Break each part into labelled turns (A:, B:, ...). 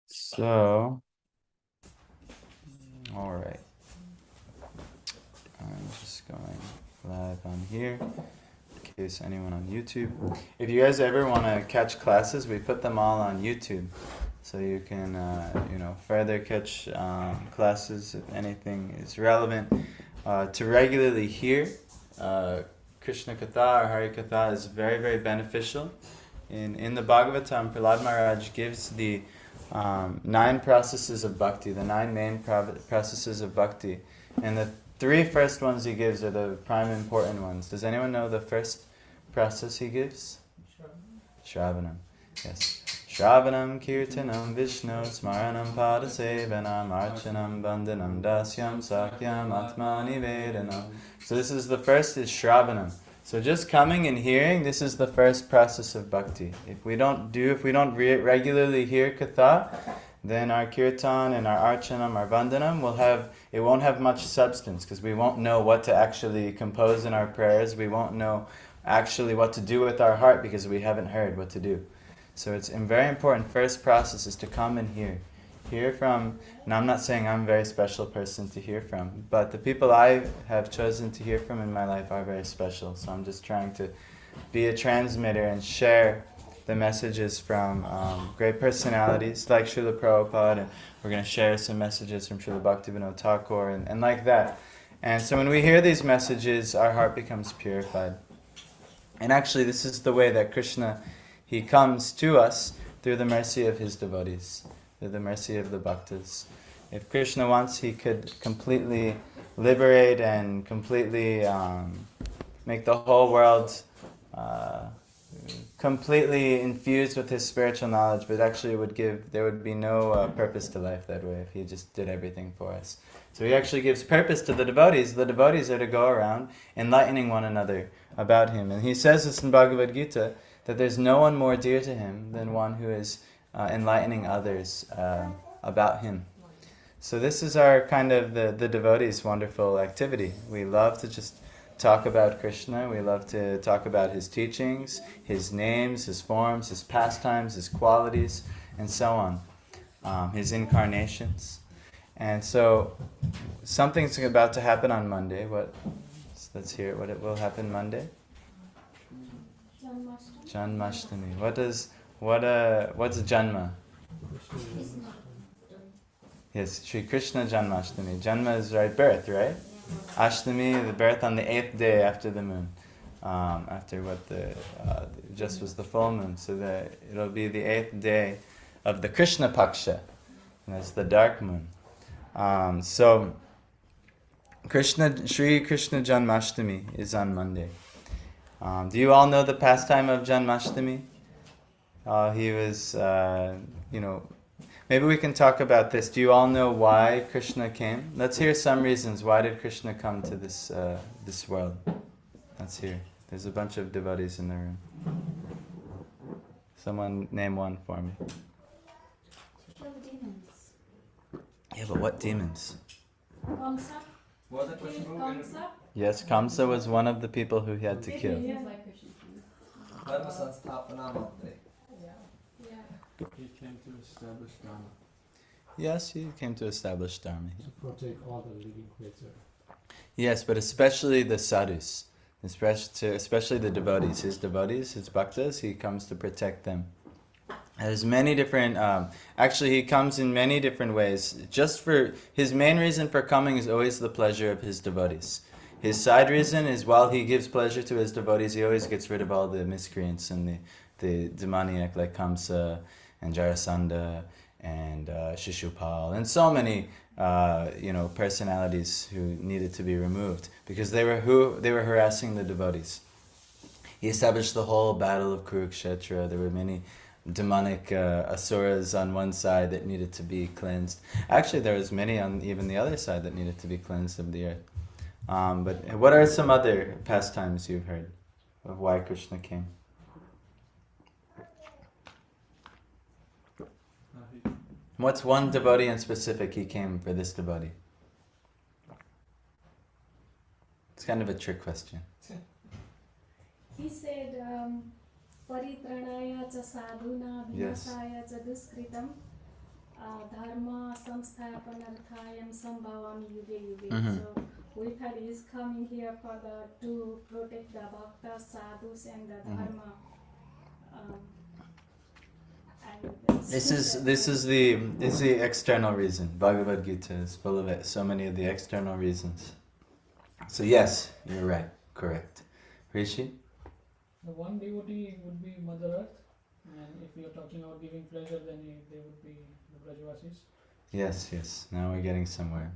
A: So, all right. I'm just going live on here in case anyone on YouTube. If you guys ever want to catch classes, we put them all on YouTube, so you can further catch classes if anything is relevant. To regularly hear Krishna Katha or Hari Katha is very, very beneficial. In the Bhagavatam, Prahlad Maharaj gives the 9 processes of bhakti, the 9 main processes of bhakti. And the 3 first ones he gives are the prime important ones. Does anyone know the first process he gives? Shravanam. Yes. Shravanam, Kirtanam, Vishnu, Smaranam, Padasevanam, Archanam, Vandanam, Dasyam, Sakyam, Atmani Vedanam. So this is the first, is Shravanam. So just coming and hearing, this is the first process of bhakti. If we don't regularly hear katha, then our kirtan and our archanam, our vandanam it won't have much substance, because we won't know what to actually compose in our prayers. We won't know actually what to do with our heart, because we haven't heard what to do. So it's a very important first process is to come and hear from. Now I'm not saying I'm a very special person to hear from, but the people I have chosen to hear from in my life are very special. So I'm just trying to be a transmitter and share the messages from great personalities like Srila Prabhupada, and we're going to share some messages from Srila Bhaktivinoda Thakur and like that. And so when we hear these messages, our heart becomes purified. And actually this is the way that Krishna, he comes to us through the mercy of his devotees, through the mercy of the bhaktas. If Krishna wants, he could completely liberate and completely make the whole world completely infused with his spiritual knowledge, but actually there would be no purpose to life that way if he just did everything for us. So he actually gives purpose to the devotees. The devotees are to go around enlightening one another about him. And he says this in Bhagavad Gita, that there's no one more dear to him than one who is enlightening others about him. So this is our kind of the devotees' wonderful activity. We love to just talk about Krishna. We love to talk about his teachings, his names, his forms, his pastimes, his qualities, and so on, his incarnations. And so something's about to happen on Monday. Let's hear it. What will happen Monday? Janmashtami. What's Janma? Yes, Sri Krishna Janmashtami. Janma is birth, right? Ashtami, the birth on the 8th day after the moon. After just was the full moon. So it'll be the 8th day of the Krishna Paksha. And that's the dark moon. So Sri Krishna Janmashtami is on Monday. Do you all know the pastime of Janmashtami? He was, maybe we can talk about this. Do you all know why Krishna came? Let's hear some reasons. Why did Krishna come to this world? Let's hear. There's a bunch of devotees in the room. Someone name one for me.
B: Kill demons.
A: Yeah, but what demons?
B: Kamsa.
C: Was that question
B: Kamsa.
A: Yes, Kamsa was one of the people who he had to kill.
C: Dharma Sanstapana Matre.
D: He came to establish Dharma.
A: Yes, he came to establish Dharma.
D: To protect all the living creatures.
A: Yes, but especially the sadhus, especially the devotees, his bhaktas, he comes to protect them. There's many different, actually he comes in many different ways. His main reason for coming is always the pleasure of his devotees. His side reason is while he gives pleasure to his devotees, he always gets rid of all the miscreants and the demoniac like Kamsa and Jarasandha and Shishupal and so many personalities who needed to be removed because they were harassing the devotees. He established the whole battle of Kurukshetra. There were many demonic asuras on one side that needed to be cleansed. Actually, there was many on even the other side that needed to be cleansed of the earth. But what are some other pastimes you've heard of why Krishna came? What's one devotee in specific he came for this devotee? It's kind of a trick question.
B: He said, Paritranaya cha sadhuna vinasaya cha duskritam Dharma samsthapanarthayam sambhavami yuge yuge.
A: Mhm.
B: So we thought he's coming here for to protect the bhaktas, sadhus, and the dharma.
A: This is the external reason. Bhagavad Gita is full of it, so many of the external reasons. So yes, you're right, correct. Rishi?
E: The one devotee would be Mother Earth, and if we are talking about giving pleasure, then they would be the Brajvasis.
A: Yes. Now we're getting somewhere.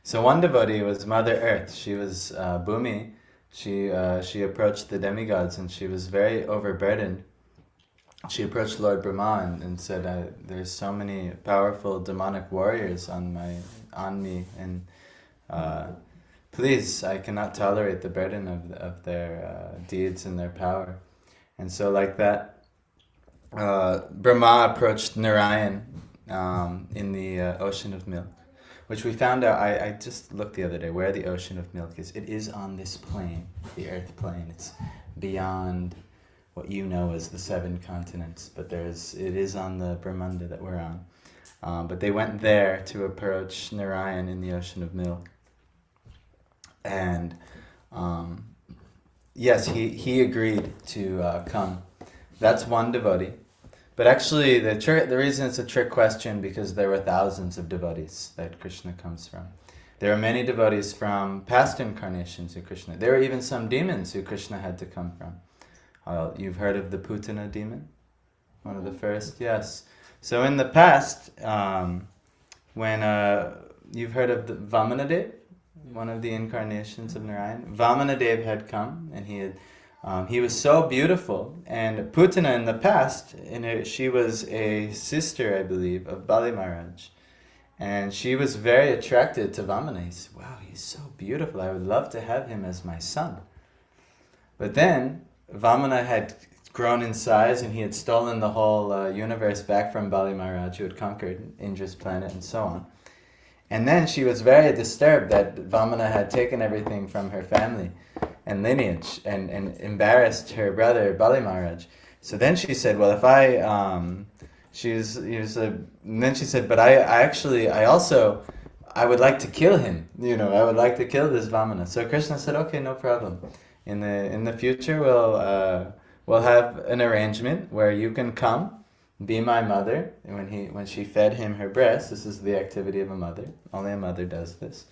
A: So one devotee was Mother Earth. She was Bhumi. She approached the demigods and she was very overburdened. She approached Lord Brahma and said, "There's so many powerful demonic warriors on me, and please, I cannot tolerate the burden of their deeds and their power." And so, like that, Brahma approached Narayan in the ocean of milk, which we found out. I just looked the other day where the ocean of milk is. It is on this plane, the Earth plane. It's beyond what you know as the 7 continents, but it is on the Brahmanda that we're on. But they went there to approach Narayan in the ocean of milk. And yes, he agreed to come. That's one devotee. But actually, the reason it's a trick question, because there were thousands of devotees that Krishna comes from. There are many devotees from past incarnations who Krishna. There are even some demons who Krishna had to come from. You've heard of the Putana demon? One of the first? Yes. So in the past, when you've heard of the Vamanadev, one of the incarnations of Narayan, Vamanadev had come, and he was so beautiful. And Putana in the past, she was a sister, I believe, of Bali Maharaj. And she was very attracted to Vamana. He said, "Wow, he's so beautiful. I would love to have him as my son." But then Vamana had grown in size and he had stolen the whole universe back from Bali Maharaj, who had conquered Indra's planet and so on. And then she was very disturbed that Vamana had taken everything from her family and lineage and embarrassed her brother Bali Maharaj. So then she said, "Well, if I..." and then she said, "But I would like to kill him. I would like to kill this Vamana." So Krishna said, "Okay, no problem. In the future, we'll have an arrangement where you can come, be my mother." And when she fed him her breast, this is the activity of a mother. Only a mother does this.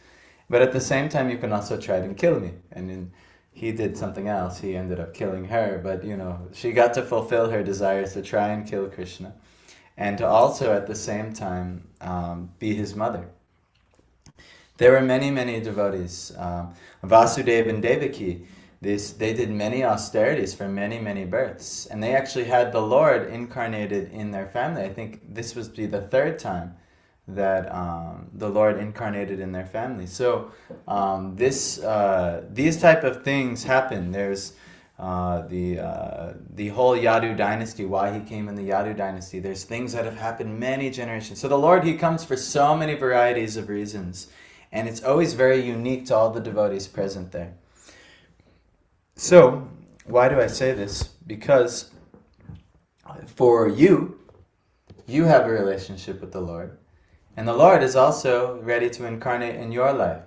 A: But at the same time, you can also try to kill me. And then he did something else. He ended up killing her. But she got to fulfill her desires to try and kill Krishna, and to also at the same time be his mother. There were many, many devotees. Vasudeva and Devaki. They did many austerities for many, many births. And they actually had the Lord incarnated in their family. I think this would be the 3rd time that the Lord incarnated in their family. So these type of things happen. There's the whole Yadu dynasty, why he came in the Yadu dynasty. There's things that have happened many generations. So the Lord, he comes for so many varieties of reasons. And it's always very unique to all the devotees present there. So, why do I say this? Because for you have a relationship with the Lord. And the Lord is also ready to incarnate in your life.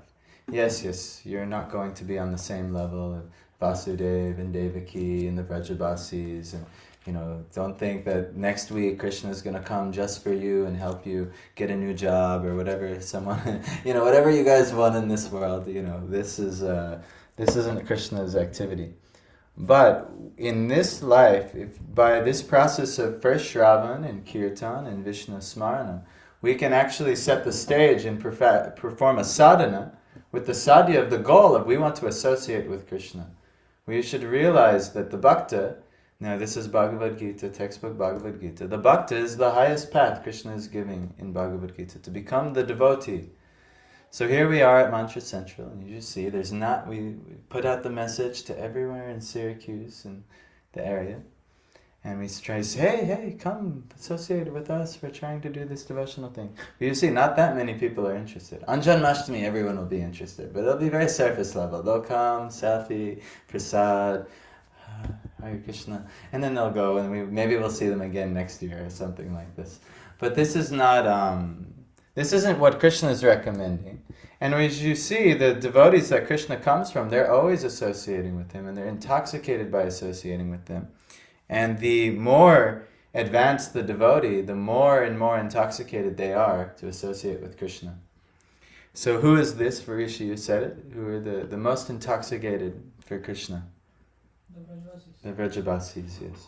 A: Yes, you're not going to be on the same level of Vasudeva and Devaki and the Vrajabasis. And, don't think that next week Krishna is going to come just for you and help you get a new job or whatever whatever you guys want in this world. This isn't Krishna's activity. But in this life, if by this process of first Shravan and Kirtan and Vishnu Smarana, we can actually set the stage and perform a sadhana with the sadhya of the goal of we want to associate with Krishna. We should realize that the bhakta, now this is Bhagavad Gita, textbook Bhagavad Gita, the bhakta is the highest path Krishna is giving in Bhagavad Gita, to become the devotee. So here we are at Mantra Central, and you just see we put out the message to everywhere in Syracuse and the area, and we try to say, hey, come associate with us, we're trying to do this devotional thing. But you see, not that many people are interested. On Janmashtami, everyone will be interested, but they'll be very surface level. They'll come, selfie, prasad, Hare Krishna, and then they'll go, and maybe we'll see them again next year or something like this. But this is not, this isn't what Krishna is recommending. And as you see, the devotees that Krishna comes from, they're always associating with him, and they're intoxicated by associating with him. And the more advanced the devotee, the more and more intoxicated they are to associate with Krishna. So who is this, for Rishi? You said it. Who are the most intoxicated for Krishna?
E: The Brajvasis.
A: The Vrajabasis, yes.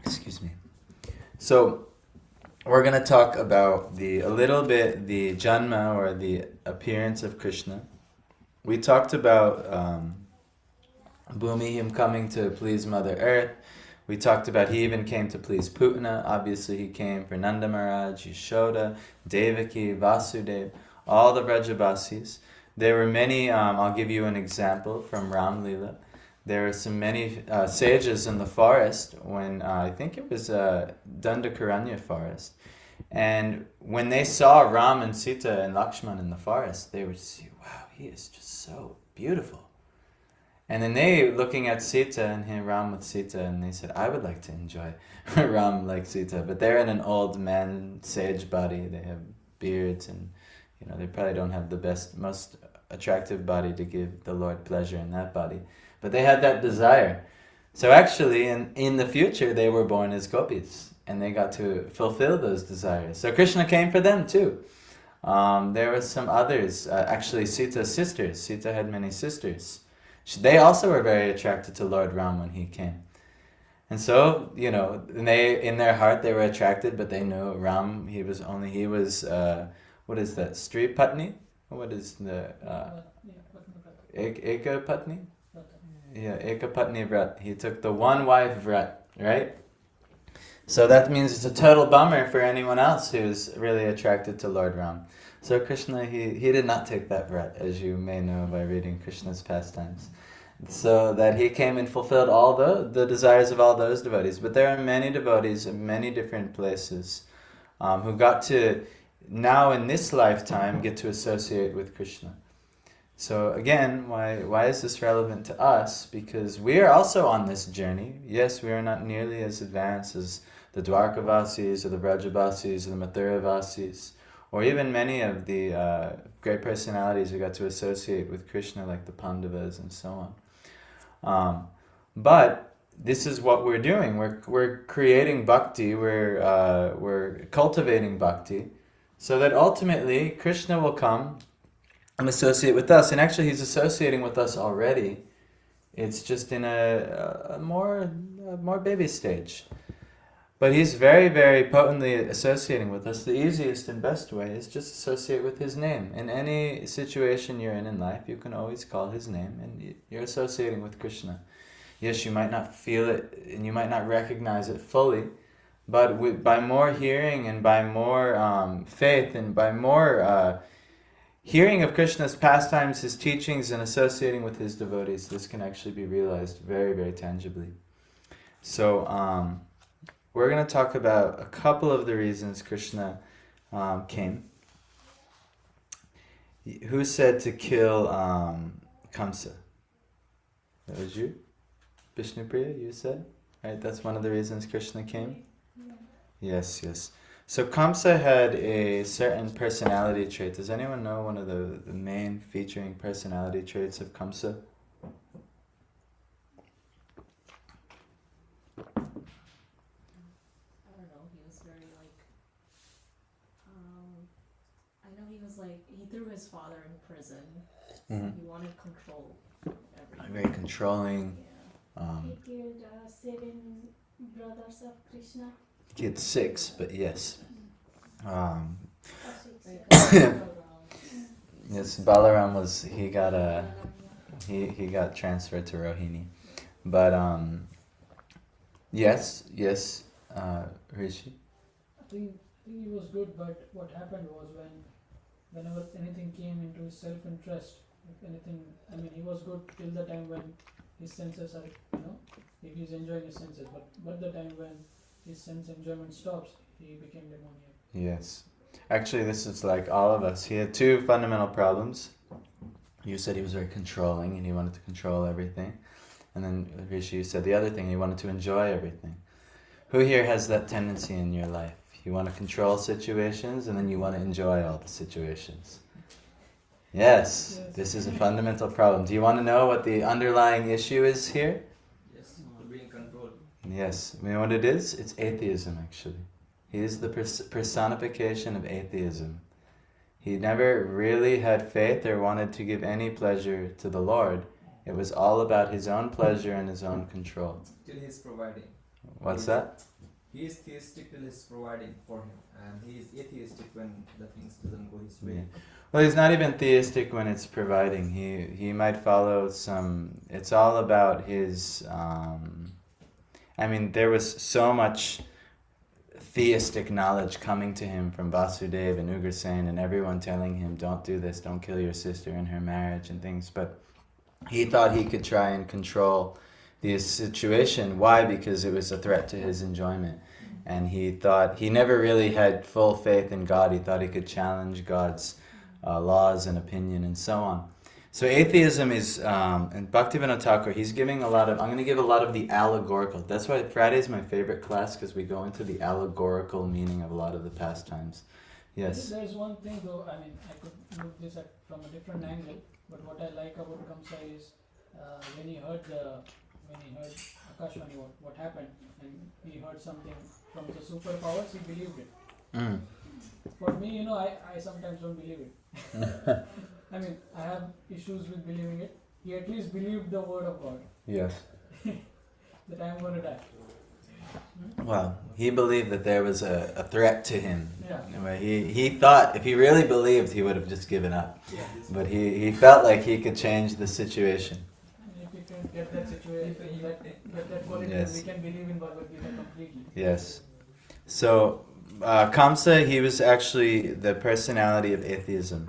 A: Excuse me. So we're going to talk about a little bit the janma, or the appearance of Krishna. We talked about Bhumi, him coming to please Mother Earth. We talked about he even came to please Putana. Obviously he came for Nanda Maharaj, Yashoda, Devaki, Vasudeva, all the Vrajabasis. There were many, I'll give you an example from Ram Leela. There were many sages in the forest when, I think it was Dandakaranya forest. And when they saw Ram and Sita and Lakshman in the forest, they would see, wow, he is just so beautiful. And then they, looking at Sita and him, Ram with Sita, and they said, I would like to enjoy Ram like Sita. But they're in an old man, sage body. They have beards, and they probably don't have the most attractive body to give the Lord pleasure in that body. But they had that desire. So actually, in the future, they were born as gopis, and they got to fulfill those desires. So Krishna came for them too. There were some others, actually Sita's sisters. Sita had many sisters. They also were very attracted to Lord Ram when he came. And so, in their heart they were attracted, but they knew Ram, he was, what is that, Stri Patni? What is the, Eka Patni? Yeah, Eka Patni Vrat. He took the one wife Vrat, right? So that means it's a total bummer for anyone else who's really attracted to Lord Ram. So Krishna, he did not take that Vrat, as you may know by reading Krishna's Pastimes. So that he came and fulfilled all the desires of all those devotees. But there are many devotees in many different places who got to, now in this lifetime, get to associate with Krishna. So again, why is this relevant to us? Because we are also on this journey. Yes, we are not nearly as advanced as the Dwarkavasis or the Vrajabasis or the Mathuravasis, or even many of the great personalities who got to associate with Krishna, like the Pandavas and so on. But this is what we're doing. We're creating bhakti. We're cultivating bhakti, so that ultimately Krishna will come and associate with us. And actually, he's associating with us already. It's just in a more baby stage. But he's very, very potently associating with us. The easiest and best way is just associate with his name. In any situation you're in life, you can always call his name, and you're associating with Krishna. Yes, you might not feel it, and you might not recognize it fully, but by more hearing, and by more faith, and by more hearing of Krishna's pastimes, his teachings, and associating with his devotees, this can actually be realized very, very tangibly. So, we're going to talk about a couple of the reasons Krishna came. Who said to kill Kamsa? That was you? Vishnupriya, you said? Right, that's one of the reasons Krishna came? Yes. So Kamsa had a certain personality trait. Does anyone know one of the main featuring personality traits of Kamsa?
F: He threw his father in prison.
A: Mm-hmm.
F: He wanted control of everything.
A: Very controlling.
F: Yeah.
B: He killed 7 brothers of Krishna.
A: He killed 6, but yes. Yes, Balaram he got transferred to Rohini. But yes, Rishi.
E: I think he was good, but what happened was whenever anything came into his self-interest, if anything, he was good till the time when his senses are, if he's enjoying his senses, but the time when his sense enjoyment stops, he became demoniac.
A: Yes. Actually, this is like all of us. He had 2 fundamental problems. You said he was very controlling and he wanted to control everything. And then Rishi, you said the other thing, he wanted to enjoy everything. Who here has that tendency in your life? You want to control situations and then you want to enjoy all the situations. Yes, this is a fundamental problem. Do you want to know what the underlying issue is here?
C: Yes, to be in control.
A: Yes, you know what it is? It's atheism, actually. He is the personification of atheism. He never really had faith or wanted to give any pleasure to the Lord. It was all about his own pleasure and his own control.
C: Till he's providing.
A: What's that?
C: He is theistic till he's providing for him, and he is atheistic when the things doesn't go his way.
A: Yeah. Well, he's not even theistic when it's providing. He might follow some... It's all about his... I mean, there was so much theistic knowledge coming to him from Vasudeva and Ugrasen and everyone telling him, don't do this, don't kill your sister in her marriage and things. But he thought he could try and control the situation. Why? Because it was a threat to his enjoyment. And he thought, he never really had full faith in God. He thought he could challenge God's laws and opinion and so on. So atheism is, and Bhaktivinoda Thakur, he's giving a lot of, I'm going to give a lot of the allegorical. That's why Friday is my favorite class, because we go into the allegorical meaning of a lot of the pastimes. Yes?
E: There's one thing though, I mean, I could look this at from a different angle, but what I like about Kamsa is when he heard Akashvani, what happened, and he heard something from the superpowers, he believed it.
A: Mm.
E: For me, I sometimes don't believe it. I mean, I have issues with believing it. He at least believed the word of God.
A: Yes.
E: That I am going to die.
A: Well, he believed that there was a threat to him.
E: Yeah.
A: Anyway, he thought if he really believed, he would have just given up.
C: Yeah.
A: But he felt like he could change the situation.
E: And if we can get that situation, get that quality,
A: Yes.
E: we can believe in Bhagavad Gita completely.
A: Yes. So, Kamsa, he was actually the personality of atheism.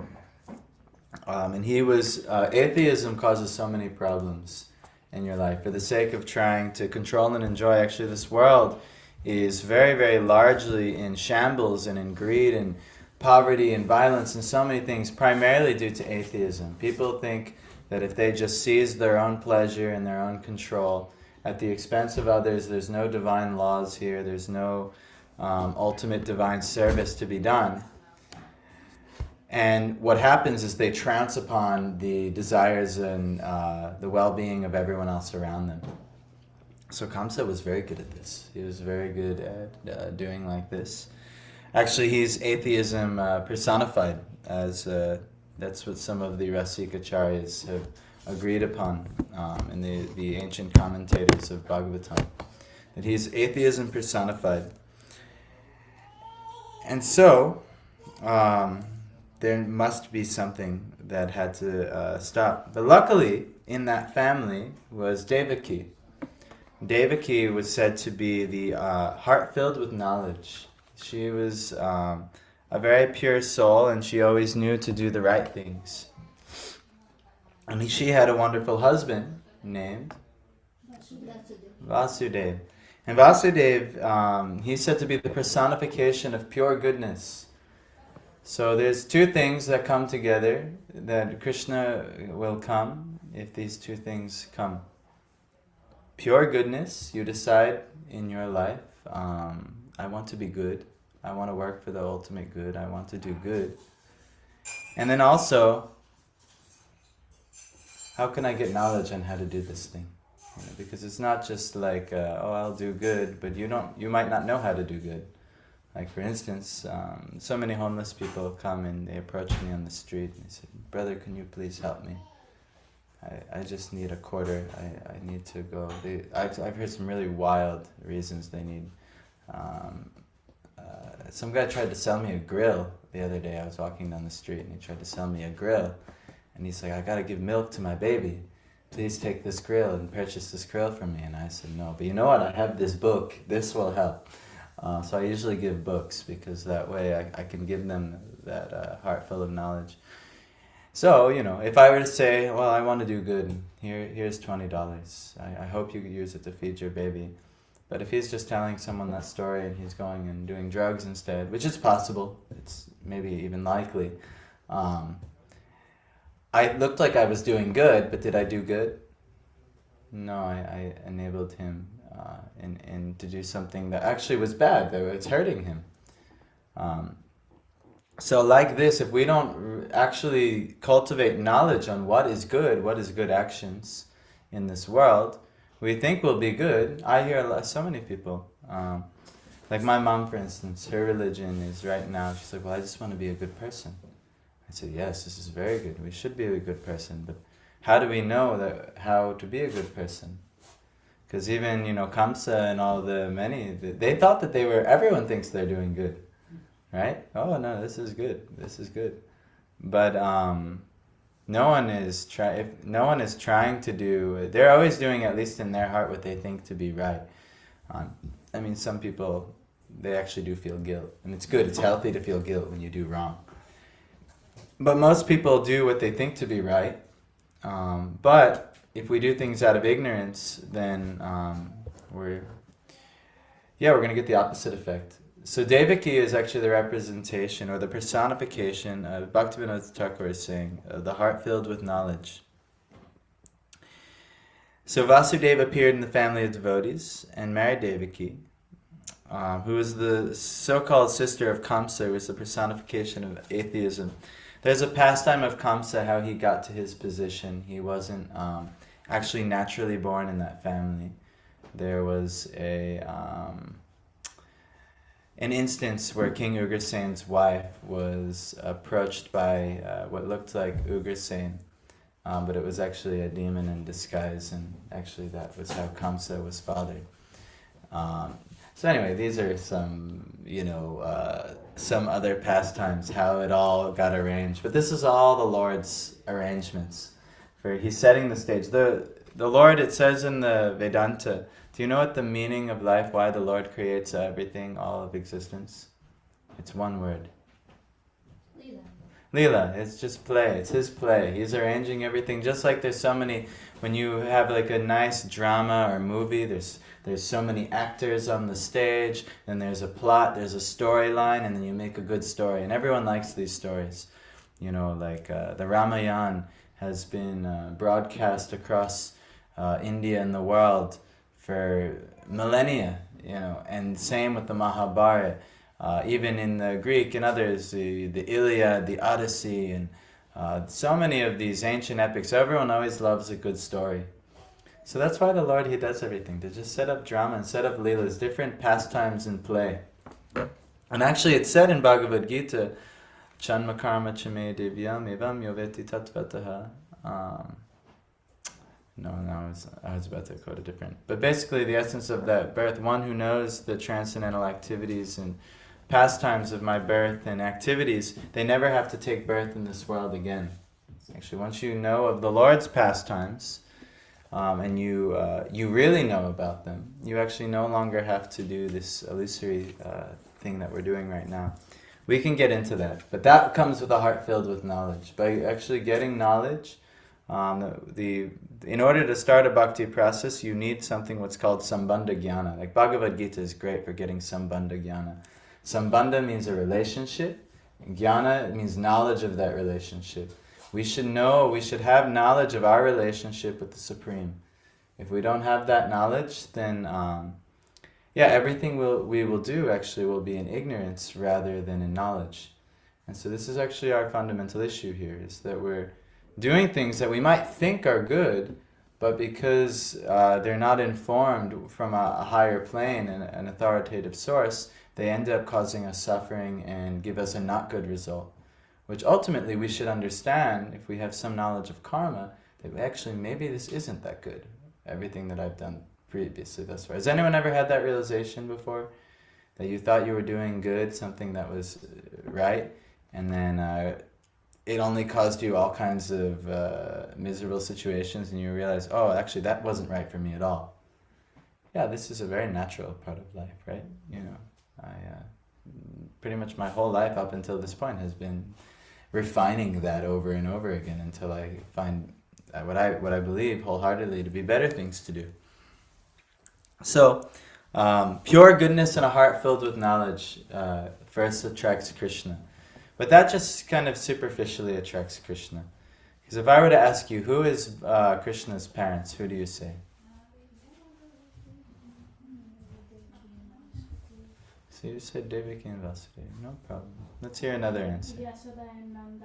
A: And he was, atheism causes so many problems in your life. For the sake of trying to control and enjoy, actually this world is very, very largely in shambles and in greed and poverty and violence and so many things, primarily due to atheism. People think that if they just seize their own pleasure and their own control at the expense of others, there's no divine laws here, there's no ultimate divine service to be done. And what happens is they trounce upon the desires and the well-being of everyone else around them. So Kamsa was very good at this. He was very good at doing like this. Actually, he's atheism personified, as that's what some of the Rasikacharyas have agreed upon in the ancient commentators of Bhagavatam. That he's atheism personified. And so, there must be something that had to stop. But luckily, in that family was Devaki. Devaki was said to be the heart filled with knowledge. She was a very pure soul, and she always knew to do the right things. And she had a wonderful husband named Vasudeva. And Vasudeva, he's said to be the personification of pure goodness. So there's two things that come together, that Krishna will come if these two things come. Pure goodness, you decide in your life, I want to be good, I want to work for the ultimate good, I want to do good. And then also, how can I get knowledge on how to do this thing? Because it's not just like, I'll do good, but you might not know how to do good. Like for instance, so many homeless people come and they approach me on the street and they say, "Brother, can you please help me? I just need a quarter. I need to go." I've heard some really wild reasons they need. Some guy tried to sell me a grill the other day. I was walking down the street and he tried to sell me a grill. And he's like, "I gotta give milk to my baby. Please take this grill and purchase this grill from me." And I said, "No, but you know what? I have this book. This will help." So I usually give books because that way I can give them that heart full of knowledge. So, if I were to say, well, I want to do good, here's $20. I hope you could use it to feed your baby. But if he's just telling someone that story and he's going and doing drugs instead, which is possible, it's maybe even likely, I looked like I was doing good, but did I do good? No, I enabled him and to do something that actually was bad, that it's hurting him. So like this, if we don't actually cultivate knowledge on what is good actions in this world, we think we'll be good. I hear so many people, like my mom, for instance, her religion is right now, she's like, well, I just want to be a good person. I said, yes, this is very good. We should be a good person, but how do we know that how to be a good person? Because even, Kamsa and all they thought that everyone thinks they're doing good, right? Oh no, this is good. But no one is trying to do. They're always doing, at least in their heart, what they think to be right. Some people, they actually do feel guilt, and it's good. It's healthy to feel guilt when you do wrong. But most people do what they think to be right. But if we do things out of ignorance, then we're going to get the opposite effect. So Devaki is actually the representation or the personification of Bhaktivinoda Thakur is saying, the heart filled with knowledge. So Vasudeva appeared in the family of devotees and married Devaki, who was the so-called sister of Kamsa, who was the personification of atheism. There's a pastime of Kamsa, how he got to his position. He wasn't actually naturally born in that family. There was an instance where King Ugrasena's wife was approached by what looked like Ugrasena, but it was actually a demon in disguise, and actually that was how Kamsa was fathered. So anyway, these are some other pastimes, how it all got arranged. But this is all the Lord's arrangements. He's setting the stage. The Lord, it says in the Vedanta, do you know what the meaning of life, why the Lord creates everything, all of existence? It's one word. Leela. It's just play. It's His play. He's arranging everything. Just like there's so many, when you have like a nice drama or movie, there's so many actors on the stage, and there's a plot, there's a storyline, and then you make a good story. And everyone likes these stories. The Ramayana has been broadcast across India and the world for millennia, and same with the Mahabharata. Even in the Greek and others, the Iliad, the Odyssey, and so many of these ancient epics, everyone always loves a good story. So that's why the Lord, He does everything, to just set up drama and set up leelas, different pastimes in play. And actually it's said in Bhagavad Gita, Chanma karma chame divyam evam yoveti tatvataha. I was about to quote a different. But basically the essence of that birth, one who knows the transcendental activities and pastimes of my birth and activities, they never have to take birth in this world again. Actually, once you know of the Lord's pastimes, and you really know about them, you actually no longer have to do this illusory thing that we're doing right now. We can get into that, but that comes with a heart filled with knowledge. By actually getting knowledge, in order to start a bhakti process, you need something what's called sambandha jnana. Like Bhagavad Gita is great for getting sambandha jnana. Sambandha means a relationship, and jnana means knowledge of that relationship. We should have knowledge of our relationship with the Supreme. If we don't have that knowledge, then everything we will do actually will be in ignorance rather than in knowledge. And so this is actually our fundamental issue here, is that we're doing things that we might think are good, but because they're not informed from a higher plane and an authoritative source, they end up causing us suffering and give us a not good result. Which ultimately we should understand, if we have some knowledge of karma, that actually maybe this isn't that good, everything that I've done previously thus far. Has anyone ever had that realization before? That you thought you were doing good, something that was right, and then it only caused you all kinds of miserable situations, and you realize, oh, actually that wasn't right for me at all. Yeah, this is a very natural part of life, right? Pretty much my whole life up until this point has been refining that over and over again until I find what I believe wholeheartedly to be better things to do. So, pure goodness and a heart filled with knowledge first attracts Krishna. But that just kind of superficially attracts Krishna. Because if I were to ask you, who is Krishna's parents, who do you say? So you said Devaki and Vasudeva. No problem. Let's hear another answer.
B: Yashoda and Nanda.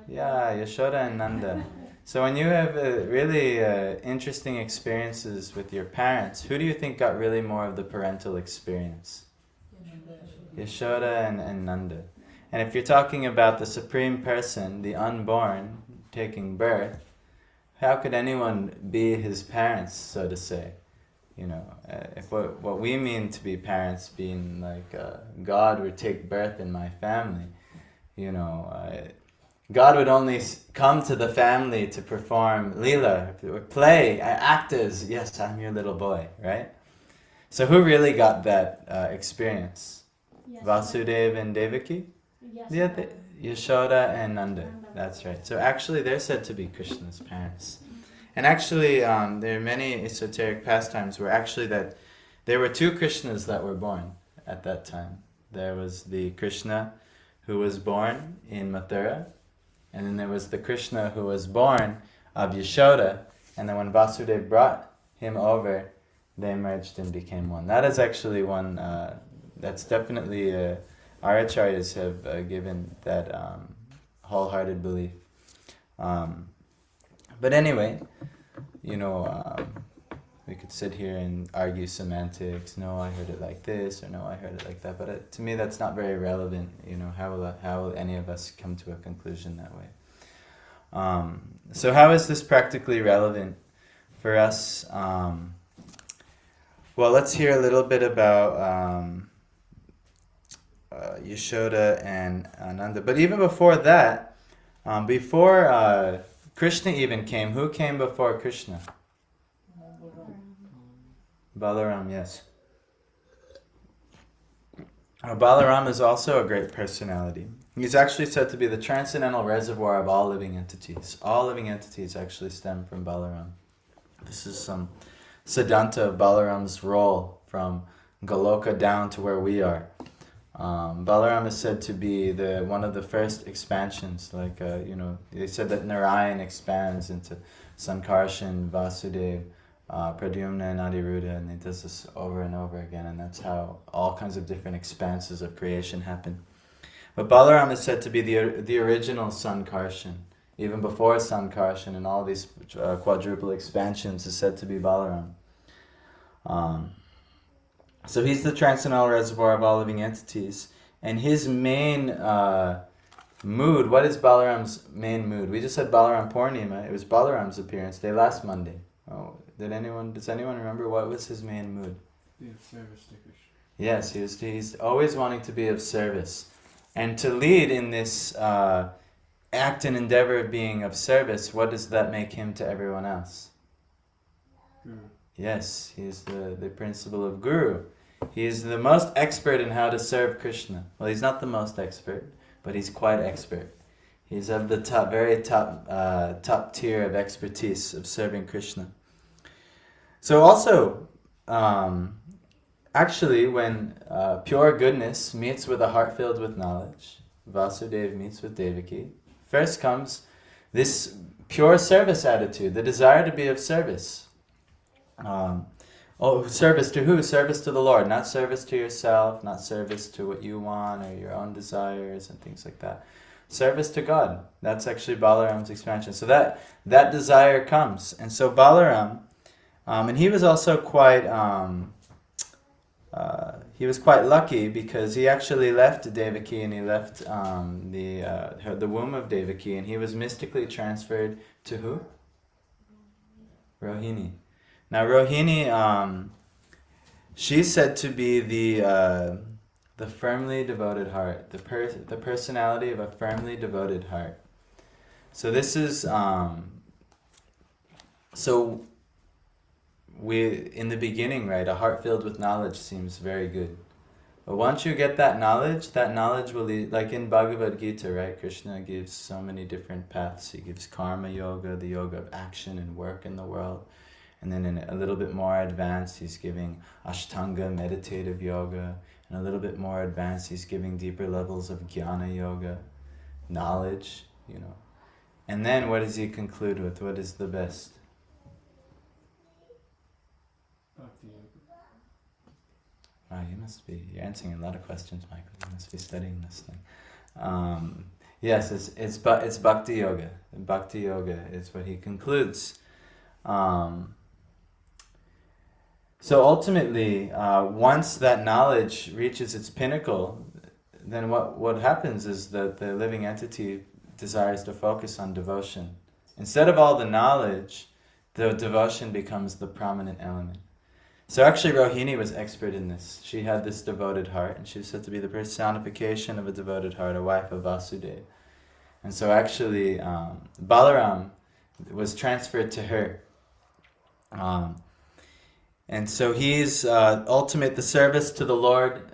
A: Yeah, Yashoda and Nanda. So when you have really interesting experiences with your parents, who do you think got really more of the parental experience? Yashoda and Nanda. And if you're talking about the Supreme Person, the unborn, taking birth, how could anyone be his parents, so to say? You know, if what we mean to be parents being like God would take birth in my family, you know, God would only come to the family to perform Leela, or play, act as, yes, I'm your little boy, right? So who really got that experience? Vasudeva and Devaki? Yeah, Yashoda and Nanda. That's right. So actually they're said to be Krishna's parents. And actually there are many esoteric pastimes where actually that there were two Krishnas that were born at that time. There was the Krishna who was born in Mathura, and then there was the Krishna who was born of Yashoda, and then when Vasudeva brought him over, they merged and became one. That is actually one, that's definitely, our acharyas have given that wholehearted belief. But anyway, you know, we could sit here and argue semantics. No, I heard it like this, or no, I heard it like that. But to me, that's not very relevant. You know, how will any of us come to a conclusion that way? So how is this practically relevant for us? Well, let's hear a little bit about Yashoda and Ananda. But even before that, before Krishna even came, who came before Krishna? Balaram, yes. Balaram is also a great personality. He's actually said to be the transcendental reservoir of all living entities. All living entities actually stem from Balaram. This is some Siddhanta of Balaram's role from Goloka down to where we are. Balaram is said to be one of the first expansions. Like, they said that Narayan expands into Sankarshan, Vasudeva, Pradyumna and Aniruddha, and he does this over and over again, and that's how all kinds of different expanses of creation happen. But Balaram is said to be the original Sankarshan. Even before Sankarshan and all these quadruple expansions is said to be Balaram. So he's the transcendental reservoir of all living entities. And his main mood, what is Balaram's main mood? We just had Balaram Purnima. It was Balaram's appearance day last Monday. Oh, does anyone remember what was his main mood?
D: Be of service to Krishna.
A: Yes, he's always wanting to be of service. And to lead in this act and endeavor of being of service, what does that make him to everyone else?
D: Guru.
A: Yes, he is the principle of Guru. He is the most expert in how to serve Krishna. Well, he's not the most expert, but he's quite expert. He's of the very top tier of expertise of serving Krishna. So also, actually, when pure goodness meets with a heart filled with knowledge, Vasudeva meets with Devaki, first comes this pure service attitude, the desire to be of service. Service to who? Service to the Lord, not service to yourself, not service to what you want or your own desires and things like that. Service to God. That's actually Balaram's expansion. So that desire comes. And so Balaram, and he was also quite lucky because he actually left Devaki and he left the womb of Devaki, and he was mystically transferred to who? Rohini. Now Rohini, she's said to be the firmly devoted heart, the personality of a firmly devoted heart. So this is in the beginning, right, a heart filled with knowledge seems very good. But once you get that knowledge will lead, like in Bhagavad Gita, right, Krishna gives so many different paths. He gives karma yoga, the yoga of action and work in the world. And then in a little bit more advanced, he's giving Ashtanga, meditative yoga. And a little bit more advanced, he's giving deeper levels of jnana yoga, knowledge, And then what does he conclude with? What is the best?
D: Bhakti yoga.
A: Wow, you're answering a lot of questions, Michael. You must be studying this thing. Yes, it's bhakti yoga. Bhakti yoga is what he concludes. So ultimately, once that knowledge reaches its pinnacle, then what happens is that the living entity desires to focus on devotion. Instead of all the knowledge, the devotion becomes the prominent element. So actually Rohini was expert in this. She had this devoted heart, and she was said to be the personification of a devoted heart, a wife of Vasudeva. And so actually Balaram was transferred to her. And so he's ultimate, the service to the Lord.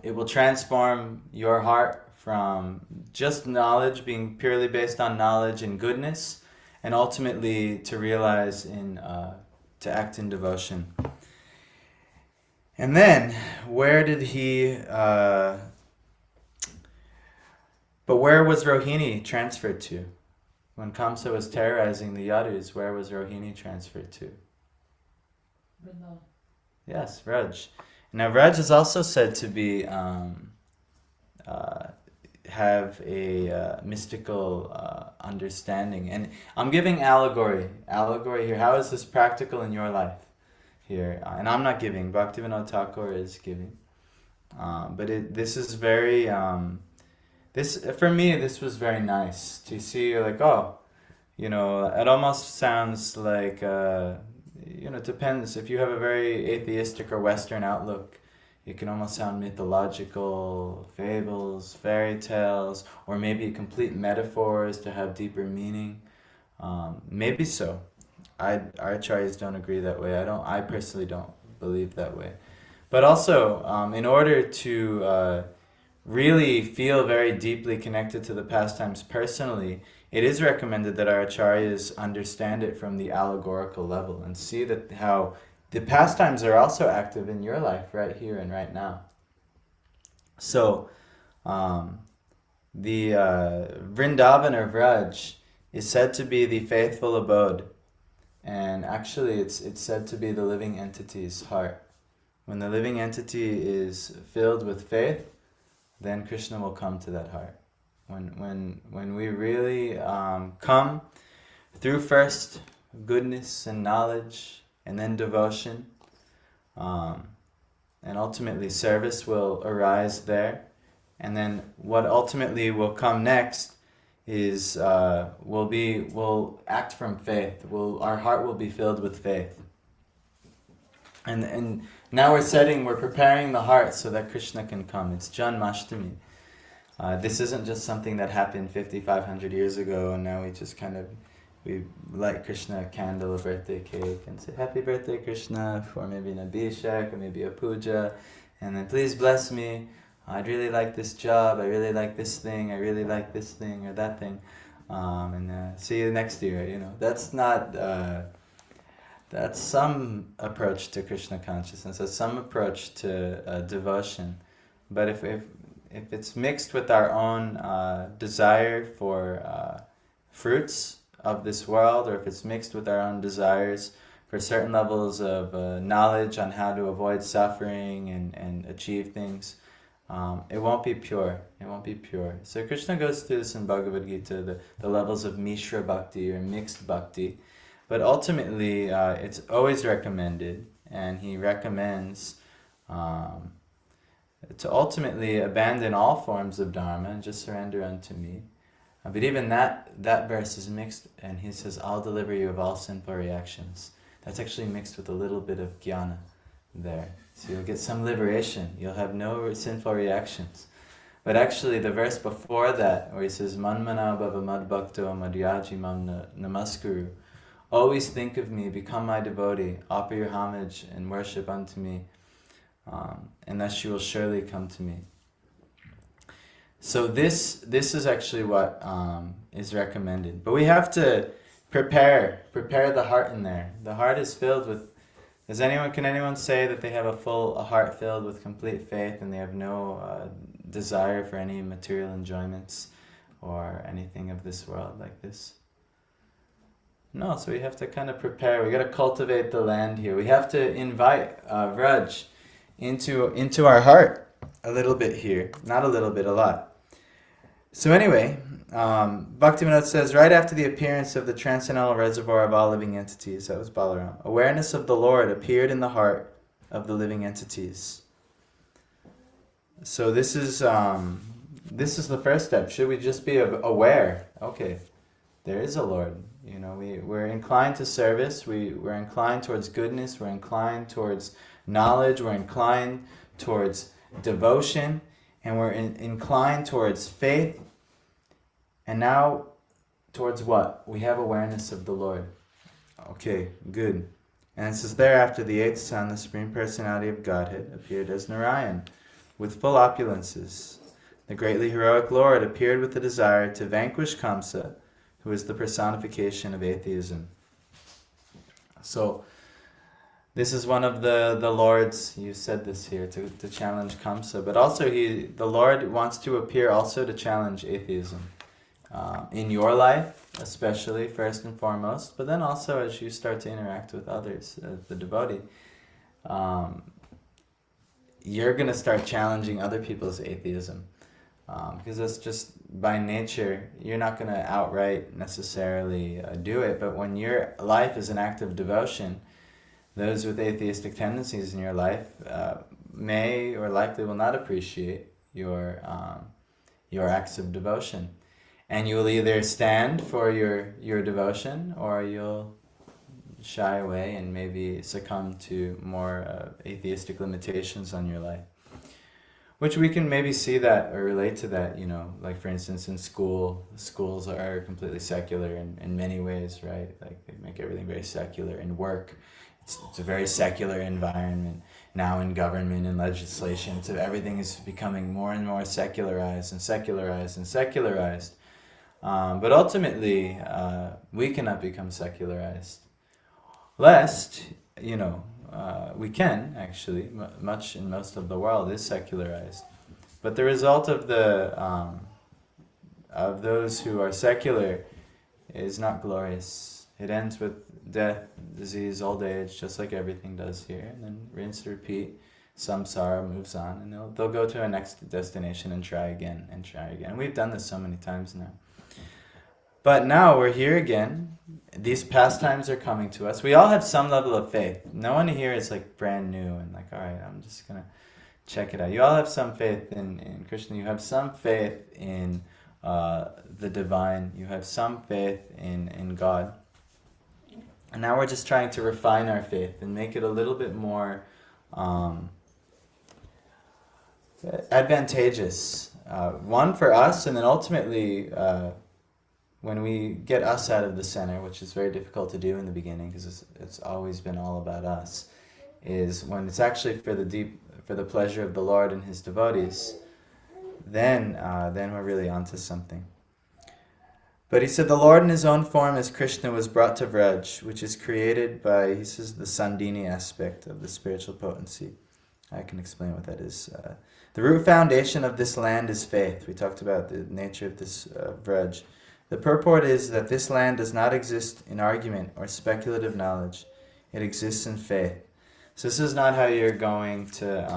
A: It will transform your heart from just knowledge, being purely based on knowledge and goodness, and ultimately to realize to act in devotion. And then, where was Rohini transferred to? When Kamsa was terrorizing the Yadus, where was Rohini transferred to?
E: Vrindavan.
A: Yes, Vraj. Now Vraj is also said to be have a mystical understanding, and I'm giving allegory here. How is this practical in your life here? And I'm not giving. Bhaktivinoda Thakur is giving, but this is very for me. This was very nice to see. Like, oh, it almost sounds like. It depends. If you have a very atheistic or Western outlook, it can almost sound mythological, fables, fairy tales, or maybe complete metaphors to have deeper meaning. Maybe so. Our acharyas don't agree that way. I personally don't believe that way. But also, in order to really feel very deeply connected to the pastimes personally, it is recommended that our acharyas understand it from the allegorical level and see that how the pastimes are also active in your life right here and right now. So, the Vrindavan or Vraj is said to be the faithful abode, and actually it's said to be the living entity's heart. When the living entity is filled with faith, then Krishna will come to that heart. When we really come through first goodness and knowledge, and then devotion, and ultimately service will arise there. And then what ultimately will come next is we'll act from faith. Our heart will be filled with faith. And now we're preparing the heart so that Krishna can come. It's Janmashtami. This isn't just something that happened 5,500 years ago, and now we just we light Krishna a candle, a birthday cake, and say, Happy birthday, Krishna, for maybe an abhishek or maybe a puja, and then please bless me. I'd really like this job, I really like this thing, I really like this thing or that thing, and see you next year. That's not, that's some approach to Krishna consciousness, that's some approach to devotion. But if it's mixed with our own desire for fruits of this world, or if it's mixed with our own desires for certain levels of knowledge on how to avoid suffering and achieve things, it won't be pure. It won't be pure. So Krishna goes through this in Bhagavad Gita, the levels of Mishra Bhakti or mixed Bhakti. But ultimately, it's always recommended, and he recommends to ultimately abandon all forms of dharma and just surrender unto me. But even that verse is mixed, and he says, I'll deliver you of all sinful reactions. That's actually mixed with a little bit of jnana there. So you'll get some liberation. You'll have no sinful reactions. But actually the verse before that, where he says, Manmana bhava madbhakto madhyaji mam namaskuru. Always think of me, become my devotee, offer your homage and worship unto me, and thus you will surely come to me. So this is actually what is recommended. But we have to prepare the heart in there. The heart is filled with... Can anyone say that they have a heart filled with complete faith and they have no desire for any material enjoyments or anything of this world like this? No, so we have to kind of prepare. We got to cultivate the land here. We have to invite Vraj into our heart a little bit here. Not a little bit, a lot. So anyway, Bhaktivinoda says, right after the appearance of the transcendental reservoir of all living entities, that was Balaram, awareness of the Lord appeared in the heart of the living entities. So this is the first step. Should we just be aware? Okay, there is a Lord. You know, we're inclined to service. We're inclined towards goodness. We're inclined towards knowledge. We're inclined towards devotion, and we're inclined towards faith. And now, towards what? We have awareness of the Lord. Okay, good. And it says, thereafter the eighth son, the Supreme Personality of Godhead, appeared as Narayan, with full opulences. The greatly heroic Lord appeared with the desire to vanquish Kamsa, who is the personification of atheism. So, this is one of the Lord's, you said this here, to challenge Kamsa, but also the Lord wants to appear also to challenge atheism. In your life, especially, first and foremost, but then also as you start to interact with others, the devotee, you're going to start challenging other people's atheism. Because that's just, by nature, you're not going to outright necessarily do it, but when your life is an act of devotion, those with atheistic tendencies in your life may or likely will not appreciate your acts of devotion. And you will either stand for your devotion, or you'll shy away and maybe succumb to more atheistic limitations on your life. Which we can maybe see that or relate to that, you know, like for instance in schools are completely secular in many ways, right? Like they make everything very secular. In work, it's a very secular environment. Now in government and legislation, everything is becoming more and more secularized and secularized and secularized. But ultimately, we cannot become secularized. Lest, you know, we can actually. Much in most of the world is secularized, but the result of those who are secular is not glorious. It ends with death, disease, old age, just like everything does here, and then rinse, repeat. Samsara moves on, and they'll go to a next destination and try again and try again. We've done this so many times now. But now we're here again. These pastimes are coming to us. We all have some level of faith. No one here is like brand new and like, all right, I'm just going to check it out. You all have some faith in Krishna. You have some faith in the divine. You have some faith in God. And now we're just trying to refine our faith and make it a little bit more advantageous. One for us, and then ultimately when we get us out of the center, which is very difficult to do in the beginning because it's always been all about us, is when it's actually for the pleasure of the Lord and His devotees, then we're really onto something. But he said the Lord in His own form as Krishna was brought to Vraj, which is created by, he says, the Sandini aspect of the spiritual potency. I can explain what that is. The root foundation of this land is faith. We talked about the nature of this Vraj. The purport is that this land does not exist in argument or speculative knowledge. It exists in faith. So this is not how you're going to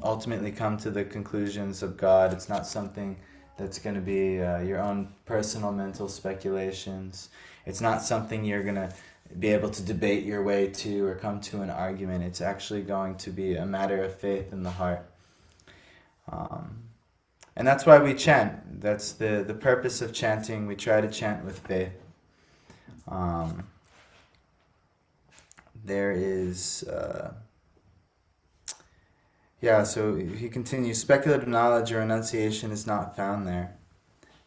A: ultimately come to the conclusions of God. It's not something that's going to be your own personal mental speculations. It's not something you're going to be able to debate your way to or come to an argument. It's actually going to be a matter of faith in the heart. And that's why we chant. That's the purpose of chanting. We try to chant with faith. There is... so he continues, speculative knowledge or enunciation is not found there.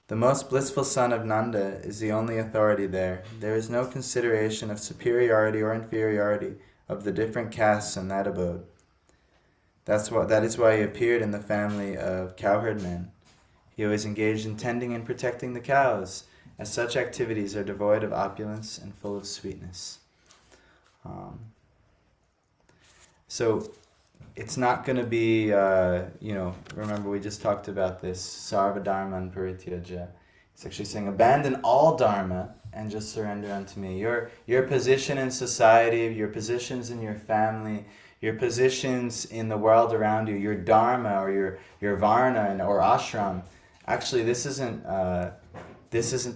A: The most blissful son of Nanda is the only authority there. There is no consideration of superiority or inferiority of the different castes in that abode. That is why he appeared in the family of cowherd men. He was engaged in tending and protecting the cows, as such activities are devoid of opulence and full of sweetness. So it's not going to be, remember we just talked about this, sarva dharman parityaja. It's actually saying abandon all dharma and just surrender unto me. Your position in society, your positions in your family, your positions in the world around you, your dharma or your varna or ashram. Actually, this isn't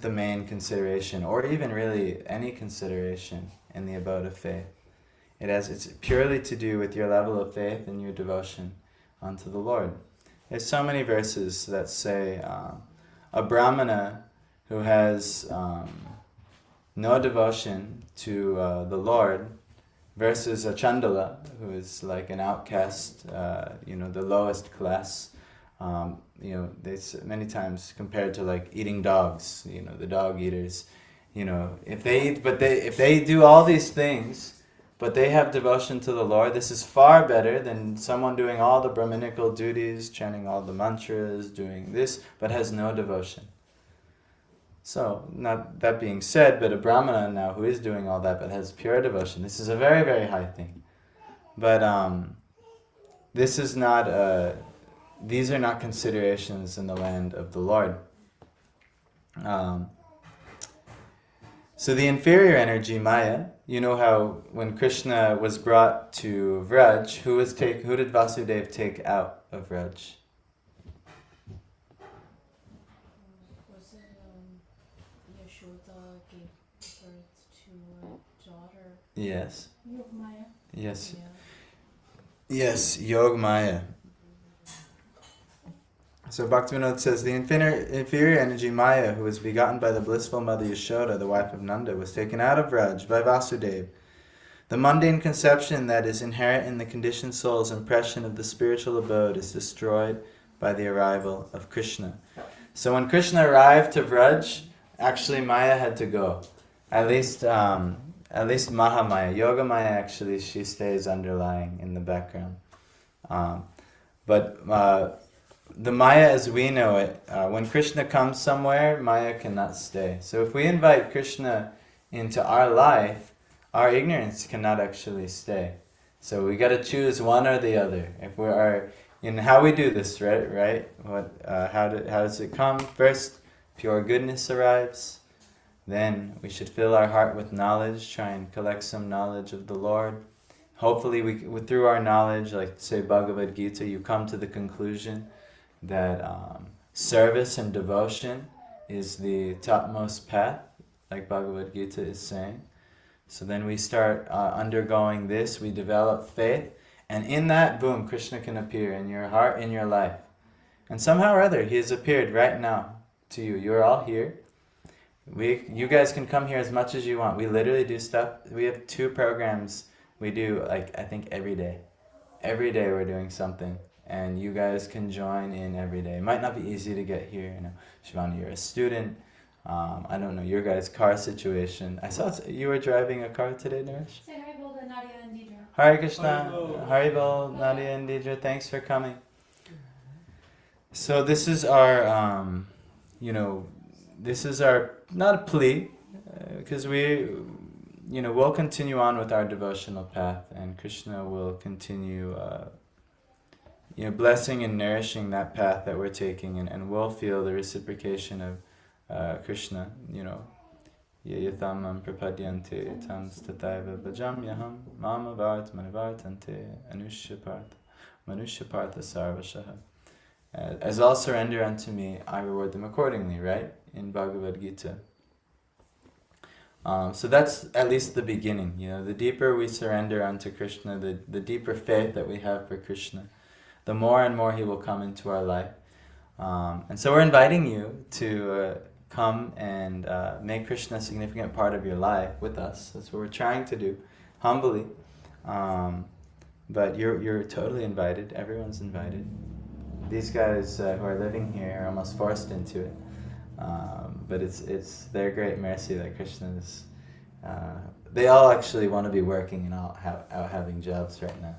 A: the main consideration, or even really any consideration in the abode of faith. It's purely to do with your level of faith and your devotion unto the Lord. There's so many verses that say a brahmana who has no devotion to the Lord versus a chandala who is like an outcast, the lowest class. They many times compared to like eating dogs, the dog eaters. If they do all these things, but they have devotion to the Lord, this is far better than someone doing all the Brahminical duties, chanting all the mantras, doing this, but has no devotion. So, not that being said, but a brahmana now who is doing all that but has pure devotion, this is a very, very high thing. But this is not these are not considerations in the land of the Lord. So the inferior energy, Maya, you know how when Krishna was brought to Vraj, who did Vasudeva take out of Vraj?
F: Was it Yashoda gave birth to a daughter?
A: Yes.
B: Yogmaya.
A: Yes.
F: Yeah.
A: Yes, Yog Maya. So Bhaktivinoda says, the inferior energy Maya, who was begotten by the blissful mother Yashoda, the wife of Nanda, was taken out of Vraj by Vasudeva. The mundane conception that is inherent in the conditioned soul's impression of the spiritual abode is destroyed by the arrival of Krishna. So when Krishna arrived to Vraj, actually Maya had to go. At least Mahamaya. Yoga Maya, actually, she stays underlying in the background. But the Maya as we know it, when Krishna comes somewhere, Maya cannot stay. So if we invite Krishna into our life, our ignorance cannot actually stay. So we got to choose one or the other. If we are in how we do this, right? How does it come? First, pure goodness arrives. Then we should fill our heart with knowledge, try and collect some knowledge of the Lord. Hopefully, through our knowledge, like say Bhagavad Gita, you come to the conclusion that service and devotion is the topmost path, like Bhagavad Gita is saying. So then we start undergoing this, we develop faith, and in that, boom, Krishna can appear in your heart, in your life. And somehow or other, he has appeared right now to you. You're all here. You guys can come here as much as you want. We literally do stuff. We have 2 programs we do, I think every day. Every day we're doing something. And you guys can join in every day. It might not be easy to get here. Shivani, you're a student. I don't know your guys' car situation. I saw you were driving a car today, Naresh.
B: Say hi, Bolda, Nadia, and Deidre.
A: Hare Krishna. Haribol, Nadia and Deidre. Thanks for coming. So this is our, this is our, not a plea, because we'll continue on with our devotional path, and Krishna will continue blessing and nourishing that path that we're taking, and we'll feel the reciprocation of Krishna, yayatamam prapadyante tam stataiva bhajam yaham mama vart manivartante manushyapartha sarvashaha. As all surrender unto me, I reward them accordingly, right? In Bhagavad Gita. So that's at least the beginning, the deeper we surrender unto Krishna, the deeper faith that we have for Krishna, the more and more he will come into our life. And so we're inviting you to come and make Krishna a significant part of your life with us. That's what we're trying to do, humbly. But you're totally invited. Everyone's invited. These guys who are living here are almost forced into it. But it's their great mercy that Krishna is... they all actually want to be working and out having jobs right now.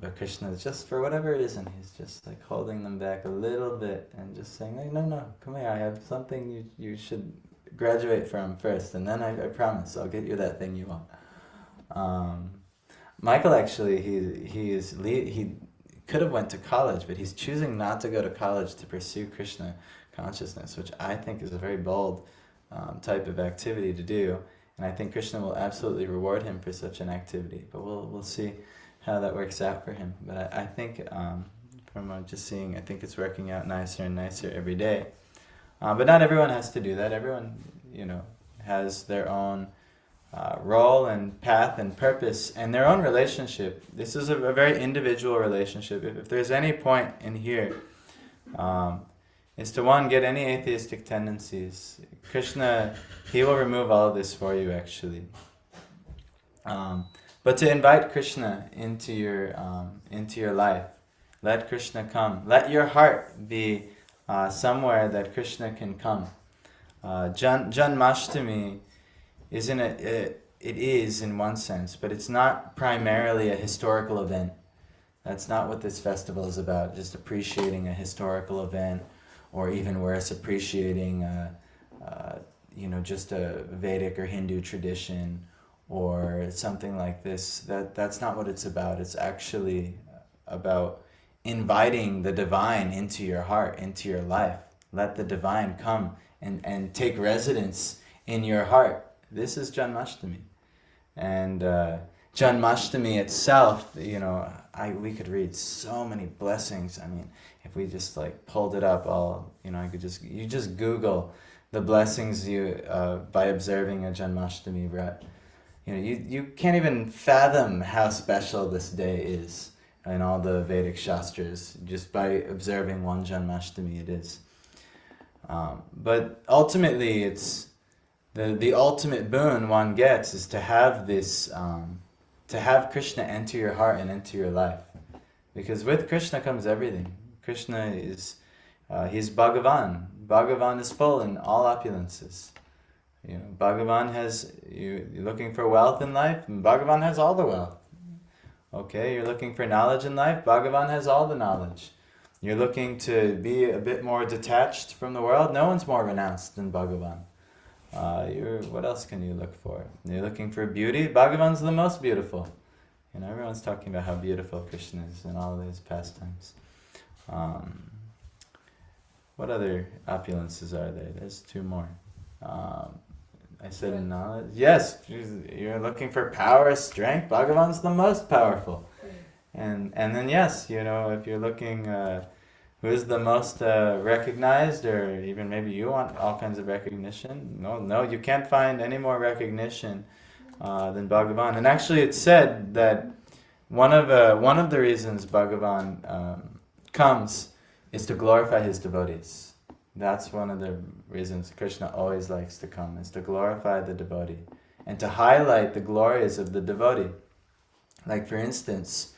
A: But Krishna is just, for whatever reason, he's just like holding them back a little bit and just saying, like, no, come here, I have something you should graduate from first, and then I promise I'll get you that thing you want. Michael actually, he could have went to college, but he's choosing not to go to college to pursue Krishna consciousness, which I think is a very bold type of activity to do. And I think Krishna will absolutely reward him for such an activity. But we'll see how that works out for him. But I think, from just seeing, I think it's working out nicer and nicer every day. But not everyone has to do that. Everyone, has their own role and path and purpose and their own relationship. This is a very individual relationship. If there's any point in here, is to one, get any atheistic tendencies. Krishna, he will remove all of this for you actually. But to invite Krishna into your life. Let Krishna come. Let your heart be somewhere that Krishna can come. Janmashtami it is in one sense, but it's not primarily a historical event. That's not what this festival is about, just appreciating a historical event, or even worse, appreciating just a Vedic or Hindu tradition or something like this. That's not what it's about. It's actually about inviting the divine into your heart, into your life. Let the divine come and take residence in your heart. This is Janmashtami. And Janmashtami itself, we could read so many blessings. I mean, if we just pulled it up, you just Google the blessings by observing a Janmashtami Vrat. You can't even fathom how special this day is in all the Vedic Shastras. Just by observing one Janmashtami it is. But ultimately, it's the ultimate boon one gets is to have this, to have Krishna enter your heart and into your life. Because with Krishna comes everything. Krishna is, he's Bhagavan. Bhagavan is full in all opulences. Bhagavan has, you're looking for wealth in life, and Bhagavan has all the wealth. Okay, you're looking for knowledge in life, Bhagavan has all the knowledge. You're looking to be a bit more detached from the world, no one's more renounced than Bhagavan. What else can you look for? You're looking for beauty, Bhagavan's the most beautiful. Everyone's talking about how beautiful Krishna is in all these pastimes. What other opulences are there? There's two more. I said knowledge. Yes, you're looking for power, strength. Bhagavan's the most powerful. And then yes, if you're looking who's the most recognized, or even maybe you want all kinds of recognition. No, you can't find any more recognition than Bhagavan. And actually, it's said that one of the reasons Bhagavan comes is to glorify his devotees. That's one of the reasons Krishna always likes to come, is to glorify the devotee and to highlight the glories of the devotee. Like for instance,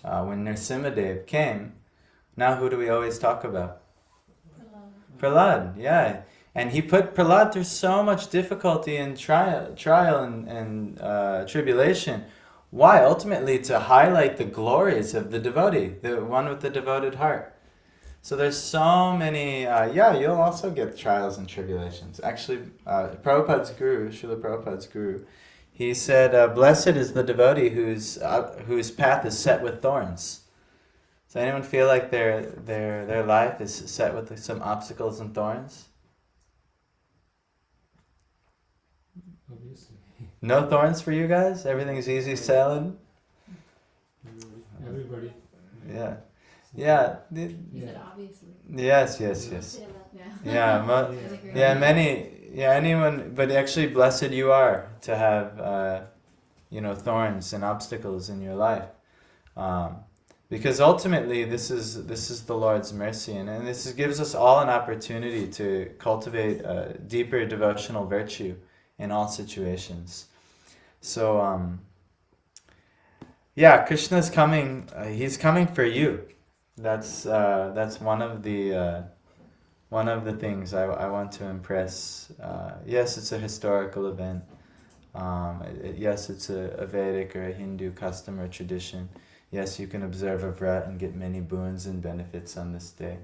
A: when Nrsimhadev came, now who do we always talk about? Prahlad, yeah. And he put Prahlad through so much difficulty and trial and tribulation. Why? Ultimately to highlight the glories of the devotee, the one with the devoted heart. So there's so many, you'll also get trials and tribulations. Actually, Prabhupada's guru, Srila Prabhupada's guru, he said, blessed is the devotee whose path is set with thorns. So anyone feel like their life is set with some obstacles and thorns?
D: Obviously.
A: No thorns for you guys? Everything's easy sailing?
D: Everybody.
A: Yeah. Yeah.
F: You said obviously.
A: Yes.
F: Yeah.
A: Anyone, but actually blessed you are to have, thorns and obstacles in your life. Because ultimately this is the Lord's mercy, and this gives us all an opportunity to cultivate a deeper devotional virtue in all situations. So, Krishna's coming, he's coming for you. That's one of the things I want to impress. Yes, it's a historical event. Yes, it's a Vedic or a Hindu custom or tradition. Yes, you can observe a vrat and get many boons and benefits on this day.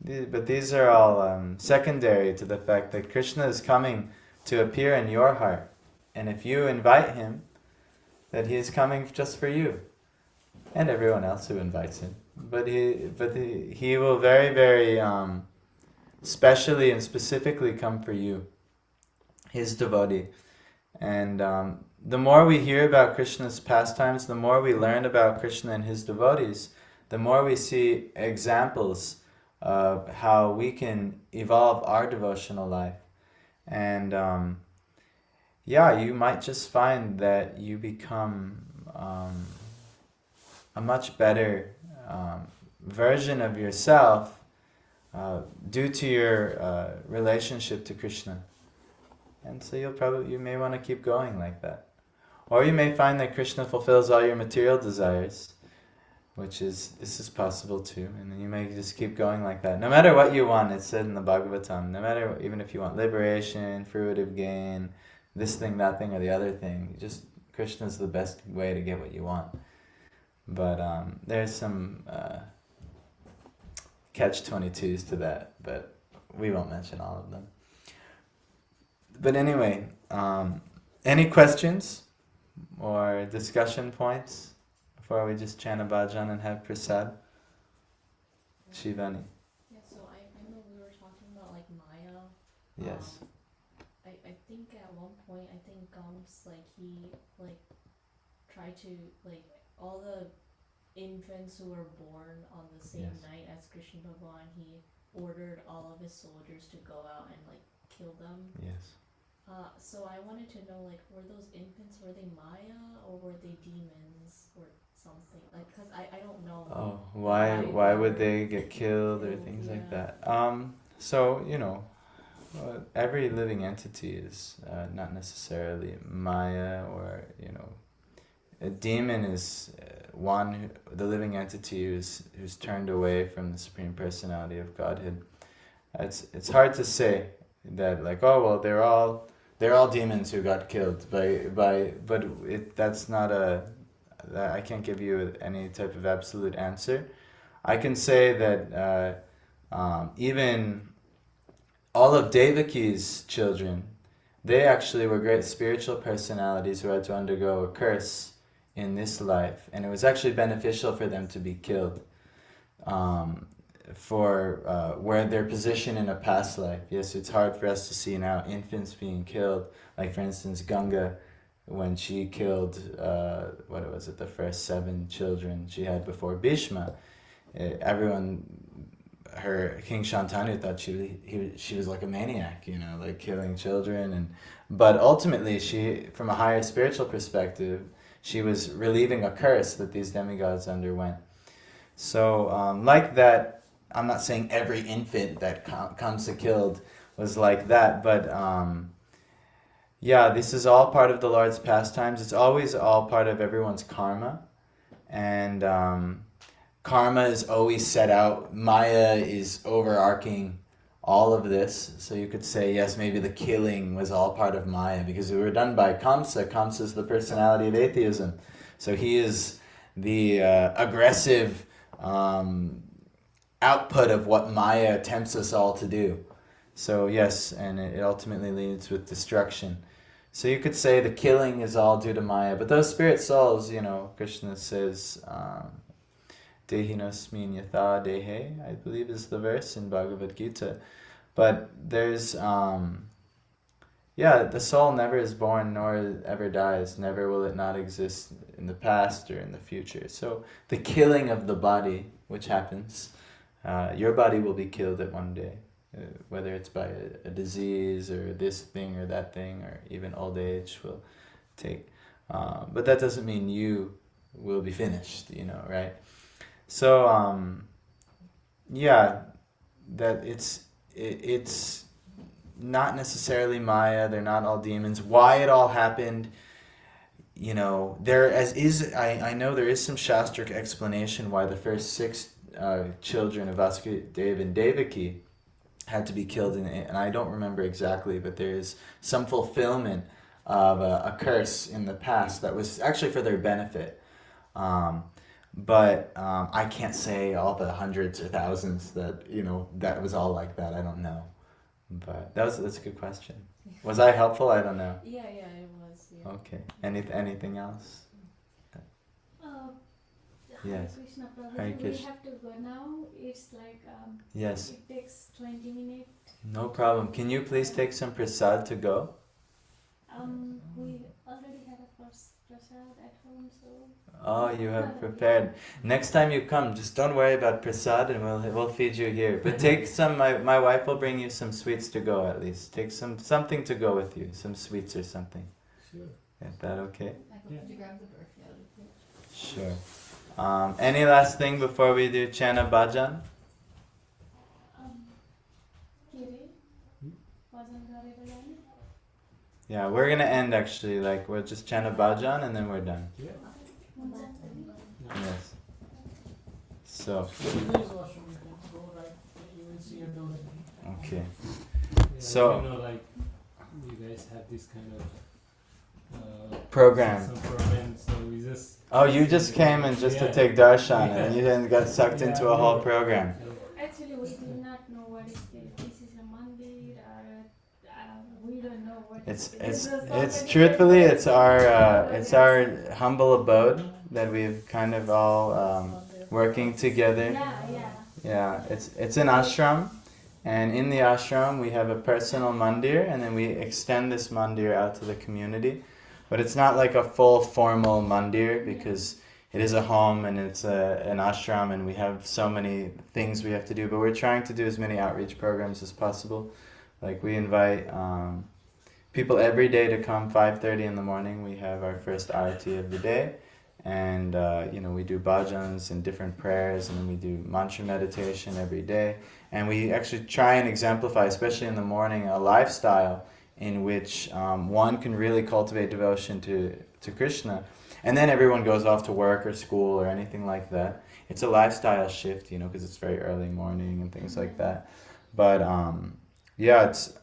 A: But these are all secondary to the fact that Krishna is coming to appear in your heart. And if you invite him, that he is coming just for you and everyone else who invites him. But he will very, very specially and specifically come for you, his devotee. And the more we hear about Krishna's pastimes, the more we learn about Krishna and his devotees, the more we see examples of how we can evolve our devotional life. And yeah, you might just find that you become a much better version of yourself due to your relationship to Krishna. And so you may want to keep going like that. Or you may find that Krishna fulfills all your material desires, this is possible too. And then you may just keep going like that. No matter what you want, it's said in the Bhagavatam, no matter, even if you want liberation, fruitive gain, this thing, that thing, or the other thing, just Krishna's the best way to get what you want. But there's some catch-22s to that, but we won't mention all of them. But anyway, any questions or discussion points before we just chant a bhajan and have prasad? Shivani.
F: Yeah, so I know we were talking about like Maya.
A: Yes.
F: I think at one point, I think he tried to, all the infants who were born on the same
A: Yes.
F: night as Krishna Bhagavan, he ordered all of his soldiers to go out and kill them.
A: Yes.
F: So I wanted to know, were those infants, were they Maya or were they demons or something? Cause I don't know.
A: Oh, why would they get killed or things like that? So, every living entity is not necessarily Maya, or, a demon is the living entity who's turned away from the Supreme Personality of Godhead. It's hard to say that they're all demons who got killed but that's not I can't give you any type of absolute answer. I can say that even all of Devaki's children, they actually were great spiritual personalities who had to undergo a curse in this life, and it was actually beneficial for them to be killed for where their position in a past life. Yes, it's hard for us to see now infants being killed, like for instance Ganga, when she killed the first 7 children she had before Bhishma. King Shantanu thought she was like a maniac, killing children, but ultimately she, from a higher spiritual perspective, she was relieving a curse that these demigods underwent. So like that, I'm not saying every infant that Kamsa killed was like that, but this is all part of the Lord's pastimes. It's always all part of everyone's karma, and karma is always set out. Maya is overarching all of this, so you could say, yes, maybe the killing was all part of Maya, because it were done by Kamsa. Kamsa is the personality of atheism, so he is the aggressive output of what Maya tempts us all to do. So yes, and it ultimately leads with destruction. So you could say the killing is all due to Maya, but those spirit souls, Krishna says, Dehinosmin yatha dehe, I believe is the verse in Bhagavad Gita. But there's, the soul never is born nor ever dies. Never will it not exist in the past or in the future. So the killing of the body, which happens, your body will be killed at one day, whether it's by a disease or this thing or that thing, or even old age will take. But that doesn't mean you will be finished, right? So, that it's not necessarily Maya. They're not all demons. Why it all happened, I know there is some Shastric explanation why the first 6 children of Vasudeva and Devaki had to be killed, and I don't remember exactly, but there is some fulfillment of a curse in the past that was actually for their benefit. But I can't say all the hundreds or thousands that, that was all like that. I don't know. But that's a good question. Was I helpful? I don't know.
F: Yeah, it was. Yeah.
A: Okay. Anything else? Yes.
B: Hare Krishna, Prabhu.
A: Hare
B: We
A: Krishna.
B: have to go now. It's
A: Yes.
B: it takes 20 minutes.
A: No problem. Can you please take some prasad to go?
B: We already had a prasad at home, so.
A: Oh, you have prepared. Next time you come, just don't worry about prasad, and we'll feed you here. But take some. My wife will bring you some sweets to go at least. Take something to go with you, some sweets or something.
D: Sure.
A: Is that okay?
D: Yeah.
F: Did you grab the birth? Yeah.
A: Sure. Any last thing before we do Chana Bhajan?
B: Kiri,
D: Hmm?
B: wasn't गरेर जाने?
A: Yeah, we're gonna end actually. Like we'll just Chana Bhajan and then we're done.
D: Yeah.
B: हुन्छ.
A: Yes. So
E: There is washroom, you can go right, you will see a door.
A: okay.
D: Yeah,
A: So-
D: you know, like you guys have this kind of
A: Program.
D: Some program, so we just.
A: Oh, you just came and just to
D: Yeah.
A: take darshan and
D: Yeah.
A: you then got sucked
D: Yeah,
A: into a whole
D: yeah.
A: program.
B: Actually, we did not know what is this. This is a mandir, or we don't know what
A: It's
B: is this.
A: it's truthfully it's our humble abode that we've kind of all working together.
B: Yeah.
A: Yeah, it's an ashram, and in the ashram we have a personal mandir, and then we extend this mandir out to the community. But it's not like a full formal mandir because it is a home and it's an ashram, and we have so many things we have to do. But we're trying to do as many outreach programs as possible. Like we invite people every day to come 5:30 in the morning. We have our first arati of the day. And we do bhajans and different prayers, and then we do mantra meditation every day. And we actually try and exemplify, especially in the morning, a lifestyle in which one can really cultivate devotion to Krishna. And then everyone goes off to work or school or anything like that. It's a lifestyle shift, because it's very early morning and things like that. But it's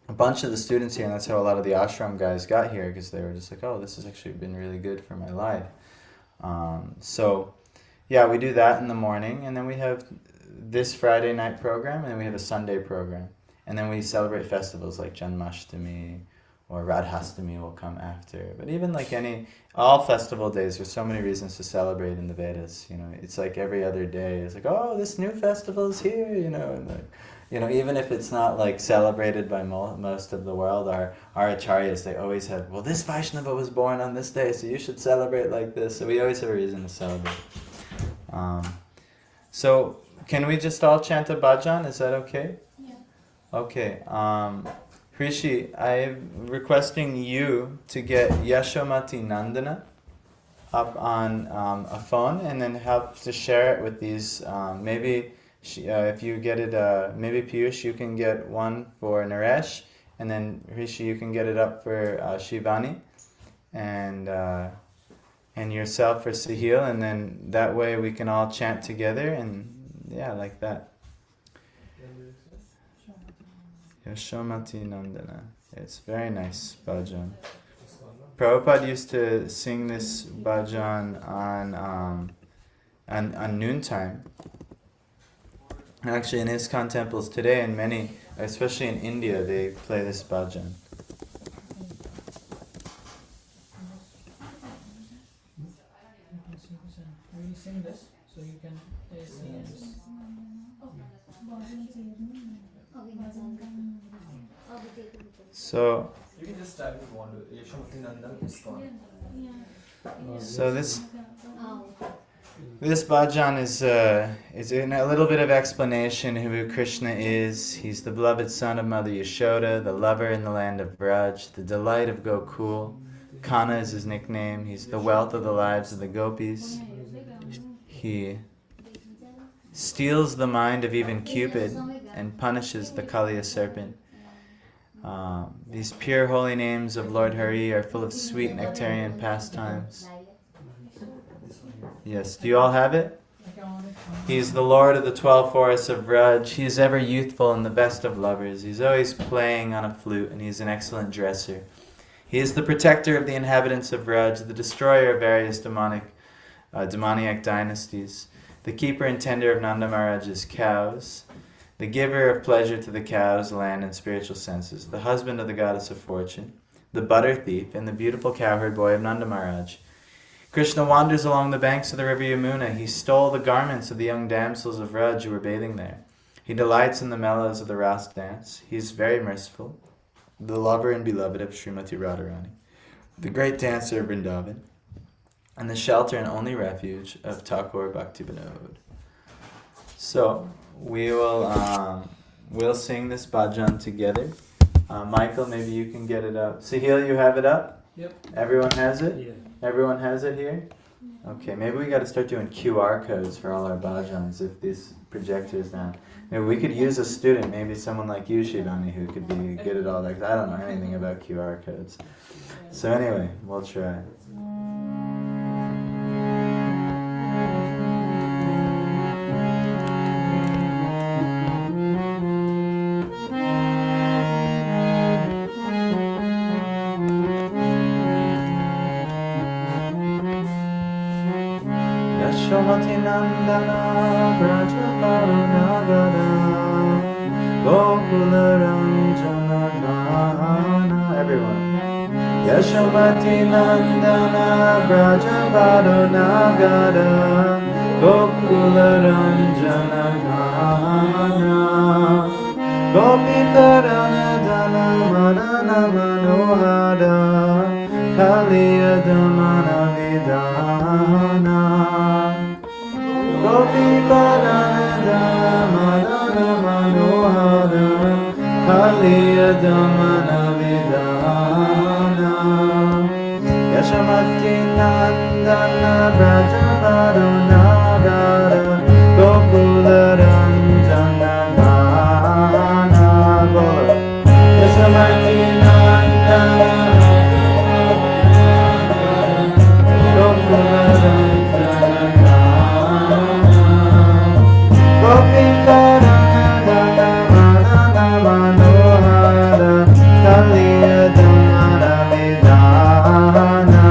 A: a bunch of the students here, and that's how a lot of the ashram guys got here, because they were just like, oh, this has actually been really good for my life. We do that in the morning, and then we have this Friday night program, and then we have a Sunday program. And then we celebrate festivals like Janmashtami or Radhastami will come after. But even like all festival days, there's so many reasons to celebrate in the Vedas. It's like every other day. It's like, oh, this new festival is here, and even if it's not like celebrated by most of the world, our acharyas, they always have, well, this Vaishnava was born on this day, so you should celebrate like this. So we always have a reason to celebrate. So can we just all chant a bhajan? Is that okay?
B: Yeah.
A: Okay. Rishi, I'm requesting you to get Yashomati Nandana up on a phone, and then help to share it with these. Maybe if you get it, maybe Piyush, you can get one for Naresh, and then Rishi, you can get it up for Shivani, and yourself for Sahil, and then that way we can all chant together, and like that. Yashomati Nandana. It's very nice bhajan. Prabhupada used to sing this bhajan on noontime. Actually, in ISKCON temples today, and many, especially in India, they play this bhajan.
E: We sing this, so you can sing this.
A: So,
C: You can just type if you want to. Yashomati Nandan ISKCON.
A: so this bhajan is in a little bit of explanation who Krishna is. He's the beloved son of Mother Yashoda, the lover in the land of Braj, the delight of Gokul. Kana is his nickname. He's the wealth of the lives of the gopis. He steals the mind of even Cupid and punishes the Kaliya serpent. These pure holy names of Lord Hari are full of sweet nectarian pastimes. Yes, do you all have it? He is the Lord of the 12 forests of Vraj. He is ever youthful and the best of lovers. He's always playing on a flute, and he's an excellent dresser. He is the protector of the inhabitants of Vraj, the destroyer of various demoniac dynasties, the keeper and tender of Nanda Maharaj's cows, the giver of pleasure to the cows, land, and spiritual senses, the husband of the goddess of fortune, the butter thief, and the beautiful cowherd boy of Nanda Maharaj. Krishna wanders along the banks of the river Yamuna. He stole the garments of the young damsels of Vraj who were bathing there. He delights in the mellows of the Ras dance. He is very merciful. the lover and beloved of Srimati Radharani, the great dancer of Vrindavan, and the shelter and only refuge of Thakur Bhakti Vinod. So we will we'll sing this bhajan together. Michael, maybe you can get it up. Sahil, you have it up?
E: Yep.
A: Everyone has it?
D: Yeah.
A: Everyone has it here? Okay, maybe we got to start doing QR codes for all our bhajans if this projector is down. Maybe we could use a student, maybe someone like you, Shivani, who could be good at all that. 'Cause I don't know anything about QR codes. So anyway, we'll try. Yashomati Nandana Brajaparanagara Gokula Ranjana Gana. Everyone. Yashomati Nandana Brajaparanagara Gokula Ranjana Gana Gopi Paranadana Madana Manohara Kaliya Damana Vidana Gopi Paranadana Madana Manohara Kaliya Damana Vidana Yashamati Nandana Brajaparanagara Gokula Ranjana Gana Yashamati Nandana Gokula Ranjana Gopi Paranadana Madana Manohara Kaliya Damana Vidana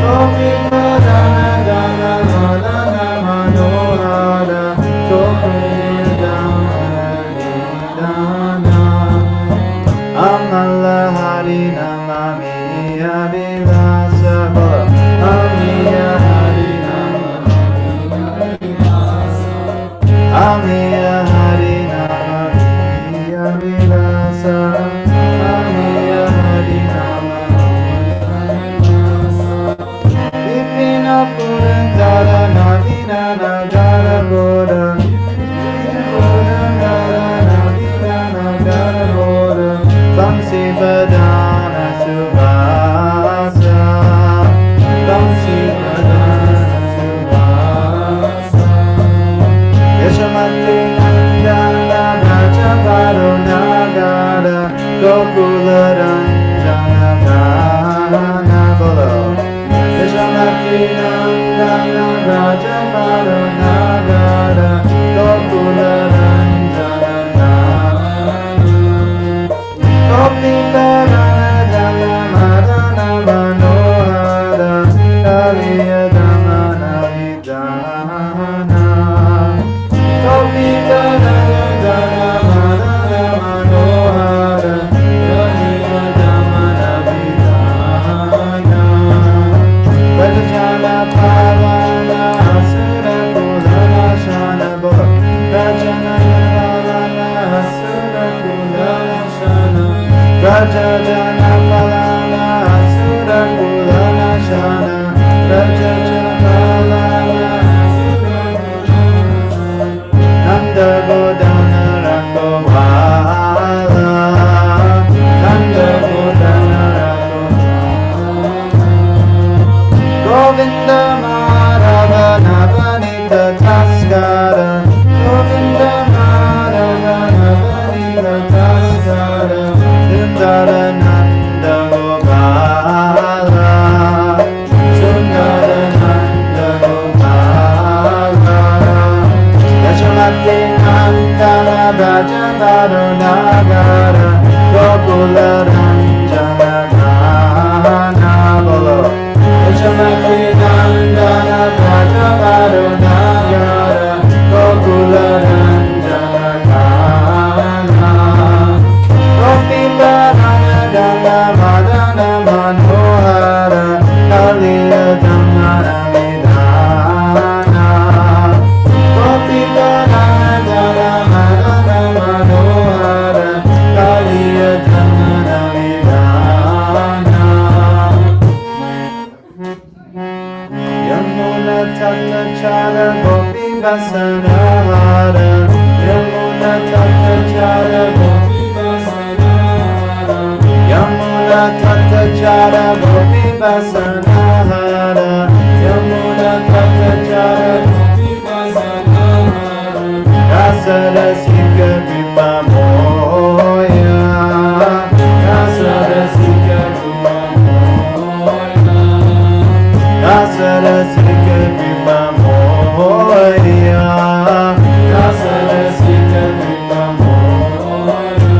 A: Gopi Paranadana Madana Manohara Kaliya Damana Vidana Amala Hari Namami Abhilasa Amiya Hari Amiya Hari Namami Abhilasa Amiya Hari Namami Vipina Purandara Navina Nagara Goda Purandara Navina Nagara Goda Bamsi Badana Subhasa Bamsi Badana Subhasa Yashamati Nandana Brajaparanagara Gokula Ranjana Gana Bolo Yashamati Nandana Brajaparanagara Gokula Ranjana Gana Gopi Paranadana Madana Manohara Kaliya Damana Vidana Gopi Paranadana Madana Manohara Kaliya Damana Vidana Rajana Pavana Asura Kulana Shana Bolo Rajana Pavana Asura Kulana Shana Rajana Pavana Asura Kulana Shana Rajana Pavana Asura Nanda Bodana Rakovala Nanda Bodana Rakovala Govinda Madhava Navanita Taskara Govinda Madhava Navanita Taskara Sundara Nanda Gopala Sundara Nanda Gopala Yashamati Nandana Brajaparanagara Gokula Ranjana Gana Bolo Yashamati Nandana Brajaparanagara Gokula Ranjana Gana Gopi Paranadana Madana Manohara Kaliya Damana Vidana Gopi Paranadana Madana Manohara Kaliya Damana Radha Gopi Vasanahara Yamuna Tatachara Gopi Vasanahara Rasarasika Kripa Moya Rasarasika Kripa Moya Rasarasika Kripa Moya Rasarasika Kripa Moya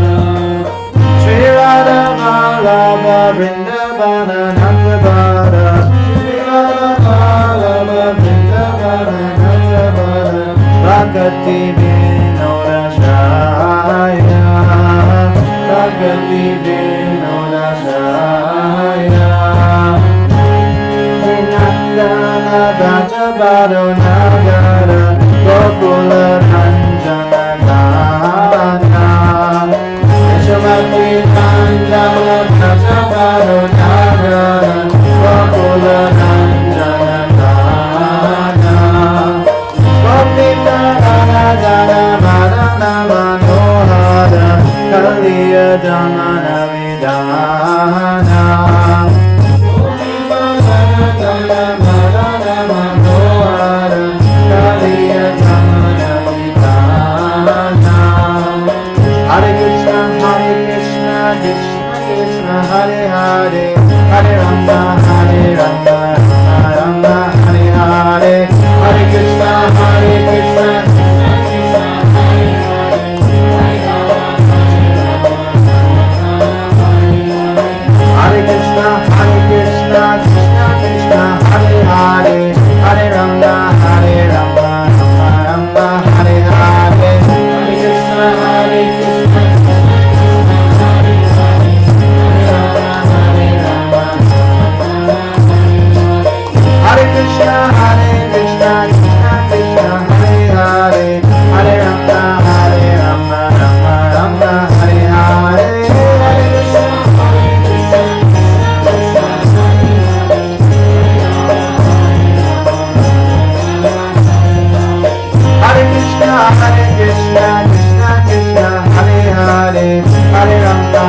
A: Shri Radha Vallabha Vrindavana Nandavara Shri Radha Vallabha Vrindavana Nandavara Bhakati Vinoda Shaya Bhakati Vinoda Shaya Nandana Vrajabharo Nagara Gokula Ranjana Gana Yashamati Nandana Vrajabharo Nagara Gokula Ranjana Gana Gopita Gana Gana Madana Manohara Kaliya Damana Vidana Hare Krishna, Krishna Krishna, Hare Hare, Hare Rama, Rama Rama, Hare Hare, Hare Krishna, Krishna Krishna, Hare Hare, Hare Krishna, Krishna Krishna, Hare Hare, Hare Rama, Rama Rama, Hare Hare, Hare Krishna, Krishna. Hare Krishna, Krishna Krishna, Hare Hare, Hare Rama, Rama Rama, Hare Hare, Hare Krishna, Krishna Hare Krishna, Krishna Krishna, Hare Hare, Hare Rama,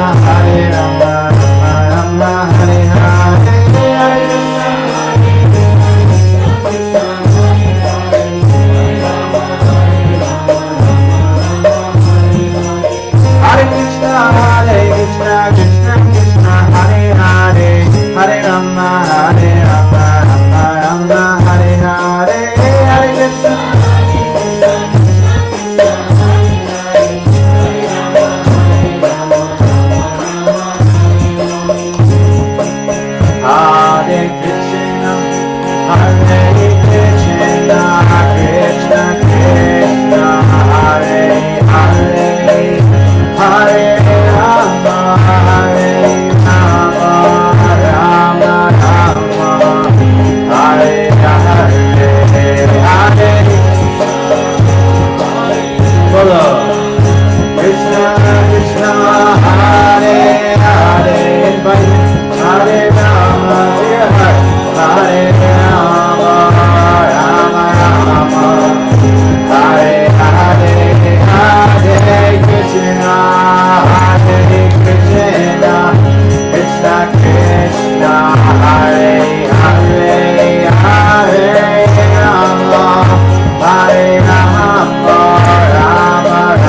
A: Rama Rama, Hare Hare, Hare Krishna. Hare Krishna, Krishna Krishna, Hare Hare, Hare Rama, Rama Rama, Hare Hare, Hare Krishna. Hare Krishna, Hare Krishna, Krishna Krishna, Hare Hare, Hare Rama, Rama Rama, Hare Hare, Hare Bolo Krishna Krishna, Hare Hare, Hare Rama, Hare Rama, Rama Rama, Hare Hare, Hare Krishna, Krishna Krishna, Hare Hare, Hare Rama, Hare Rama, Rama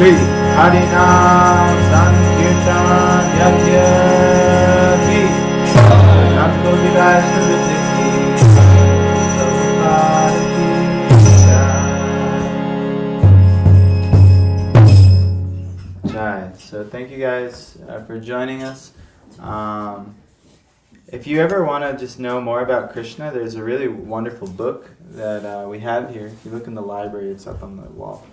A: Shri Harinam Sankirtan Yagyati Nantkoti Vaishnava Ki Prabhupada Ki Jai. Jai. So thank you guys for joining us. If you ever want to just know more about Krishna, there's a really wonderful book that we have here. If you look in the library, it's up on the wall.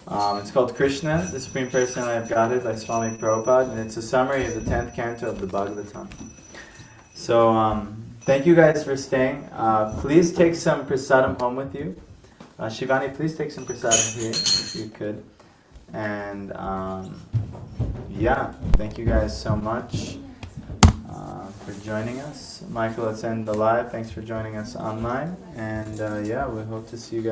A: It's called Krishna, the Supreme Personality of Godhead by Swami Prabhupada, and it's a summary of the 10th canto of the Bhagavatam. So thank you guys for staying. Please take some prasadam home with you. Shivani, please take some prasadam here if you could. And yeah, thank you guys so much for joining us. Michael, let's end the live. Thanks for joining us online. And yeah, we hope to see you guys.